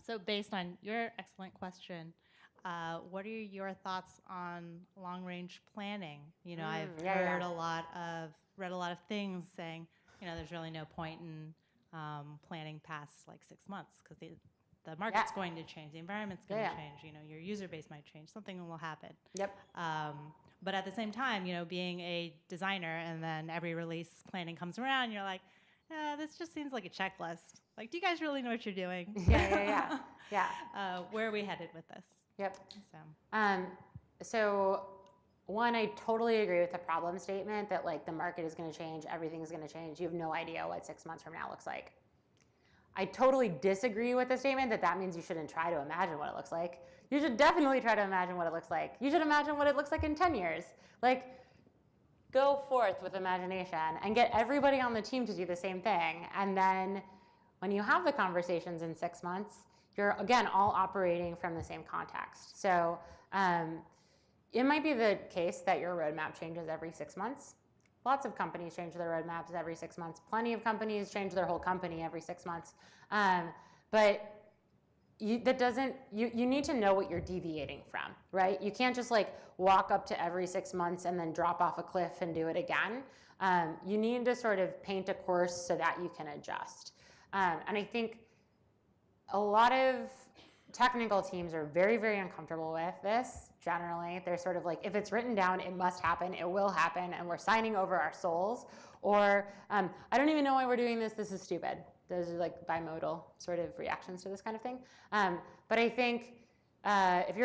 So based on your excellent question, what are your thoughts on long-range planning? You know, I've read a lot of things saying, you know, there's really no point in planning past like 6 months because the market's going to change, the environment's going to change, you know, your user base might change, something will happen. Yep. But at the same time, you know, being a designer and then every release planning comes around, you're like, this just seems like a checklist. Like, do you guys really know what you're doing? Yeah. Where are we headed with this? Yep. So. So one, I totally agree with the problem statement that like the market is going to change, everything's going to change. You have no idea what 6 months from now looks like. I totally disagree with the statement that means you shouldn't try to imagine what it looks like. You should definitely try to imagine what it looks like. You should imagine what it looks like in 10 years. Like, go forth with imagination and get everybody on the team to do the same thing. And then when you have the conversations in 6 months, you're, again, all operating from the same context. So it might be the case that your roadmap changes every 6 months. Lots of companies change their roadmaps every 6 months. Plenty of companies change their whole company every 6 months. But you need to know what you're deviating from, right? You can't just like walk up to every 6 months and then drop off a cliff and do it again. You need to sort of paint a course so that you can adjust. And I think a lot of technical teams are very, very uncomfortable with this, generally. They're sort of like, if it's written down, it must happen, it will happen, and we're signing over our souls. Or, I don't even know why we're doing this, this is stupid. Those are like bimodal sort of reactions to this kind of thing. But I think if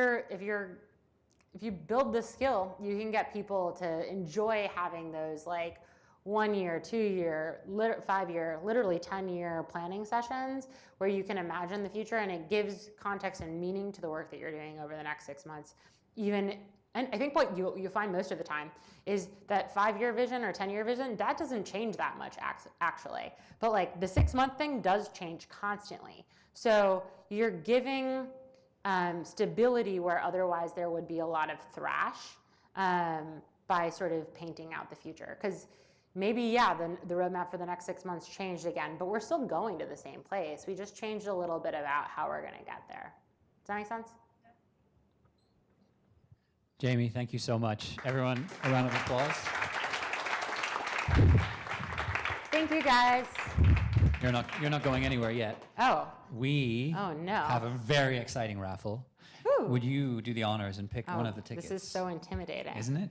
you build the skill, you can get people to enjoy having those like 1 year, 2 year, 5 year, literally 10-year planning sessions where you can imagine the future, and it gives context and meaning to the work that you're doing over the next 6 months. And I think what you find most of the time is that 5-year vision or 10-year vision, that doesn't change that much actually. But like the 6-month thing does change constantly. So you're giving stability where otherwise there would be a lot of thrash by sort of painting out the future. Because maybe, the roadmap for the next 6 months changed again, but we're still going to the same place. We just changed a little bit about how we're going to get there. Does that make sense? Jamie, thank you so much. Everyone, a round of applause. Thank you, guys. You're not going anywhere yet. Oh. We no. have a very exciting raffle. Woo. Would you do the honors and pick one of the tickets? This is so intimidating. Isn't it?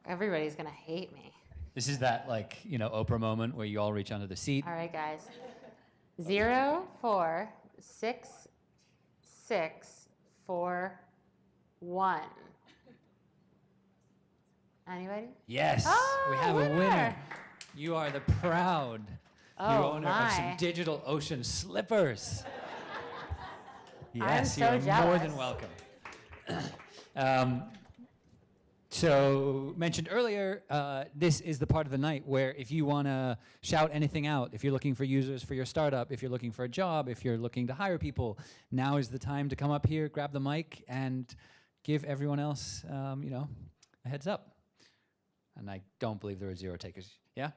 Everybody's going to hate me. This is that, like, Oprah moment where you all reach under the seat. All right, guys. 0, 4, 6, 6, 4, 1. Anybody? Yes, oh, we have a winner. You are the proud new owner of some Digital Ocean slippers. Yes, I'm so you're jealous. more than welcome. So mentioned earlier, this is the part of the night where if you want to shout anything out, if you're looking for users for your startup, if you're looking for a job, if you're looking to hire people, now is the time to come up here, grab the mic, and give everyone else, a heads up. And I don't believe there are 0 takers. Yeah?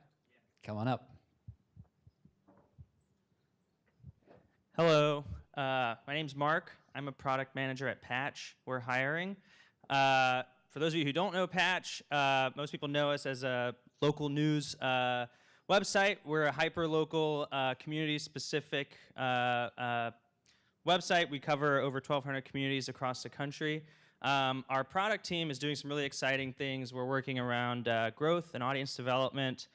Come on up. Hello, my name's Mark. I'm a product manager at Patch. We're hiring. For those of you who don't know Patch, most people know us as a local news website. We're a hyper-local, community-specific website. We cover over 1,200 communities across the country. Our product team is doing some really exciting things. We're working around growth and audience development.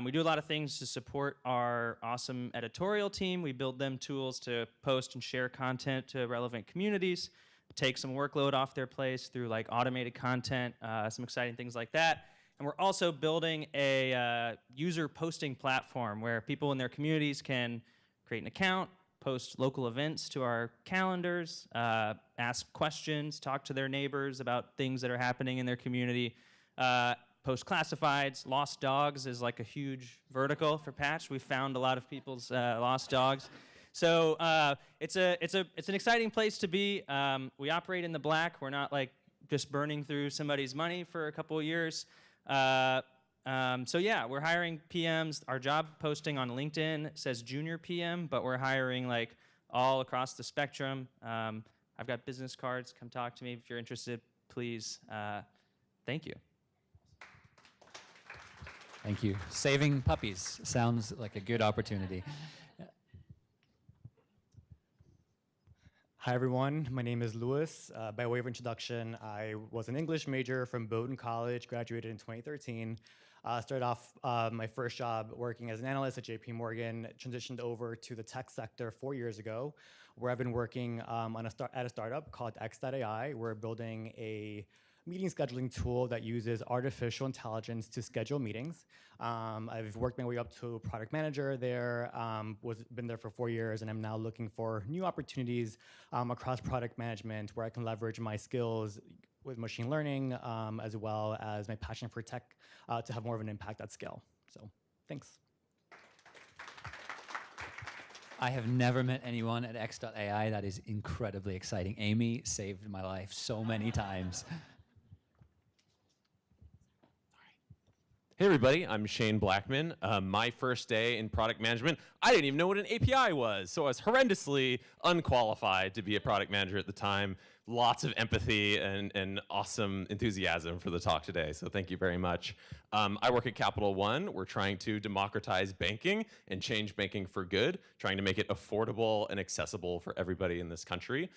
We do a lot of things to support our awesome editorial team. We build them tools to post and share content to relevant communities, take some workload off their place through like automated content, some exciting things like that. And we're also building a user posting platform where people in their communities can create an account, post local events to our calendars, ask questions, talk to their neighbors about things that are happening in their community, post classifieds. Lost dogs is like a huge vertical for Patch. We found a lot of people's lost dogs. So it's an exciting place to be. We operate in the black. We're not like just burning through somebody's money for a couple of years. So yeah, we're hiring PMs. Our job posting on LinkedIn says junior PM, but we're hiring like all across the spectrum. I've got business cards. Come talk to me if you're interested, please. Thank you. Thank you. Saving puppies sounds like a good opportunity. Hi everyone, my name is Louis. By way of introduction, I was an English major from Bowdoin College, graduated in 2013. Started off my first job working as an analyst at JP Morgan, transitioned over to the tech sector 4 years ago, where I've been working at a startup called X.AI. We're building a meeting scheduling tool that uses artificial intelligence to schedule meetings. I've worked my way up to product manager there, been there for 4 years, and I'm now looking for new opportunities across product management where I can leverage my skills with machine learning, as well as my passion for tech to have more of an impact at scale. So, thanks. I have never met anyone at X.AI. That is incredibly exciting. Amy saved my life so many times. Hey everybody, I'm Shane Blackman. My first day in product management, I didn't even know what an API was, so I was horrendously unqualified to be a product manager at the time. Lots of empathy and awesome enthusiasm for the talk today, so thank you very much. I work at Capital One. We're trying to democratize banking and change banking for good, trying to make it affordable and accessible for everybody in this country.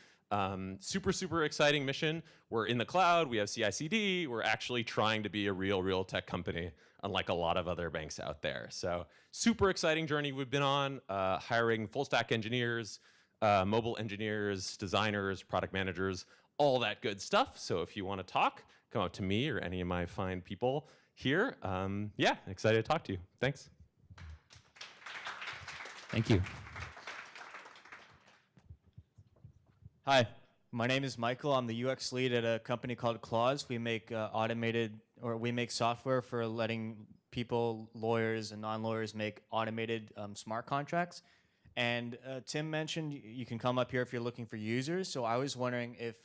Super exciting mission. We're in the cloud, we have CI/CD, we're actually trying to be a real tech company, unlike a lot of other banks out there. So super exciting journey we've been on, hiring full stack engineers, mobile engineers, designers, product managers, all that good stuff. So if you want to talk, come up to me or any of my fine people here. Yeah, excited to talk to you. Thanks. Thank you. Hi, my name is Michael. I'm the UX lead at a company called Clause. We make we make software for letting people, lawyers and non-lawyers, make automated smart contracts. And Tim mentioned you can come up here if you're looking for users. So I was wondering if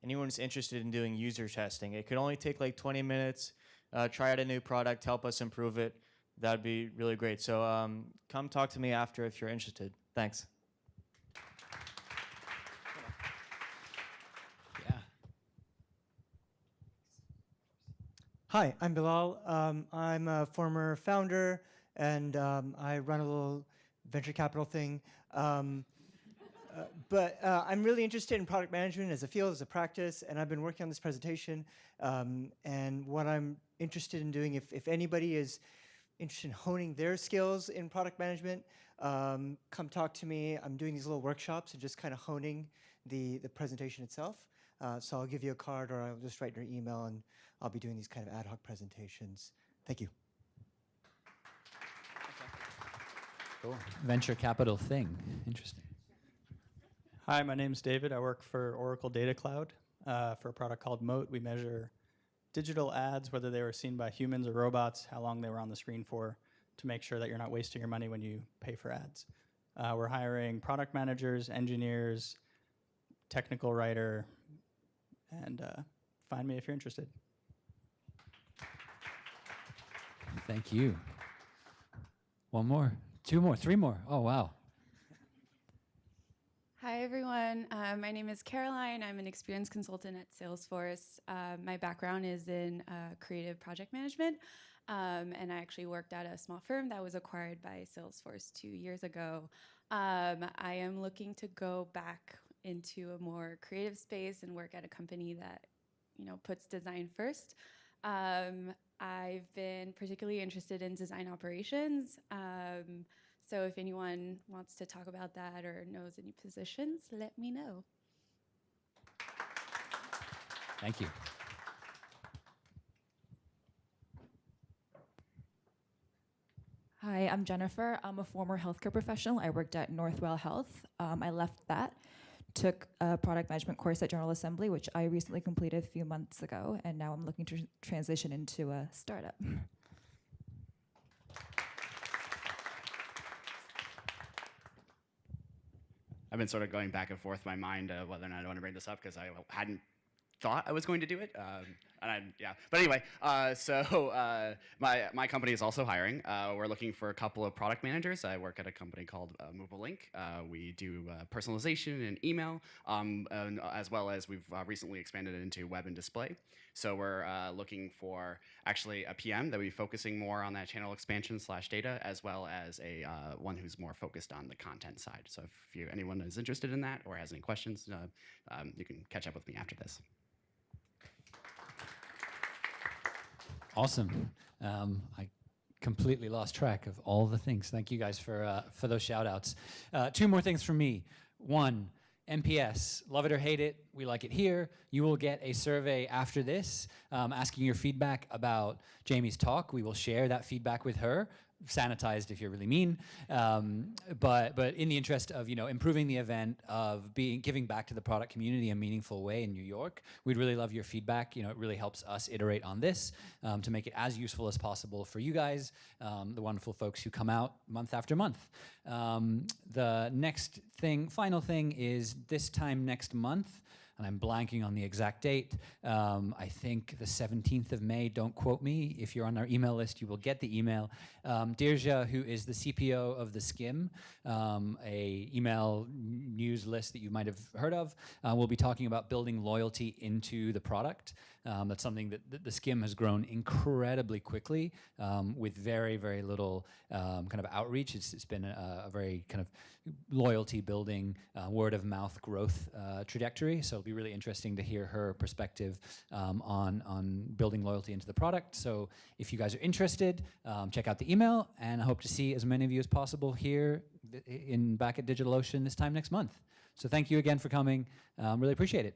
anyone's interested in doing user testing. It could only take like 20 minutes. Try out a new product, help us improve it. That'd be really great. So come talk to me after if you're interested. Thanks. Hi, I'm Bilal. I'm a former founder, and I run a little venture capital thing. But I'm really interested in product management as a field, as a practice, and I've been working on this presentation. And what I'm interested in doing, if anybody is interested in honing their skills in product management, come talk to me. I'm doing these little workshops and just kind of honing the presentation itself. So I'll give you a card, or I'll just write your email, and I'll be doing these kind of ad hoc presentations. Thank you. Cool. Venture capital thing. Interesting. Hi, my name's David. I work for Oracle Data Cloud for a product called Moat. We measure digital ads, whether they were seen by humans or robots, how long they were on the screen for, to make sure that you're not wasting your money when you pay for ads. We're hiring product managers, engineers, technical writer, and find me if you're interested. Thank you. One more, two more, three more. Oh, wow. Hi, everyone. My name is Caroline. I'm an experience consultant at Salesforce. My background is in creative project management, and I actually worked at a small firm that was acquired by Salesforce 2 years ago. I am looking to go back into a more creative space and work at a company that, puts design first. I've been particularly interested in design operations. So if anyone wants to talk about that or knows any positions, let me know. Thank you. Hi, I'm Jennifer. I'm a former healthcare professional. I worked at Northwell Health. I left that, took a product management course at General Assembly, which I recently completed a few months ago, and now I'm looking to transition into a startup. I've been sort of going back and forth in my mind whether or not I want to bring this up because I hadn't thought I was going to do it. But anyway, my company is also hiring. We're looking for a couple of product managers. I work at a company called MobileLink. We do personalization and email, and as well as we've recently expanded into web and display. So we're looking for actually a PM that will be focusing more on that channel expansion / data, as well as a one who's more focused on the content side. So if anyone is interested in that or has any questions, you can catch up with me after this. Awesome. I completely lost track of all the things. Thank you guys for those shout outs. 2 more things from me. 1, NPS, love it or hate it, we like it here. You will get a survey after this asking your feedback about Jamie's talk. We will share that feedback with her, sanitized if you're really mean, but in the interest of improving the event, of giving back to the product community in a meaningful way in New York, we'd really love your feedback. It really helps us iterate on this to make it as useful as possible for you guys, the wonderful folks who come out month after month. The next thing, final thing, is this time next month, and I'm blanking on the exact date. I think the 17th of May, don't quote me. If you're on our email list, you will get the email. Dirja, who is the CPO of the Skim, a email news list that you might have heard of, will be talking about building loyalty into the product. That's something that the Skim has grown incredibly quickly with very, very little kind of outreach. It's been a very kind of loyalty building, word of mouth growth trajectory. So it'll be really interesting to hear her perspective on building loyalty into the product. So if you guys are interested, check out the email, and I hope to see as many of you as possible here back at DigitalOcean this time next month. So thank you again for coming. Really appreciate it.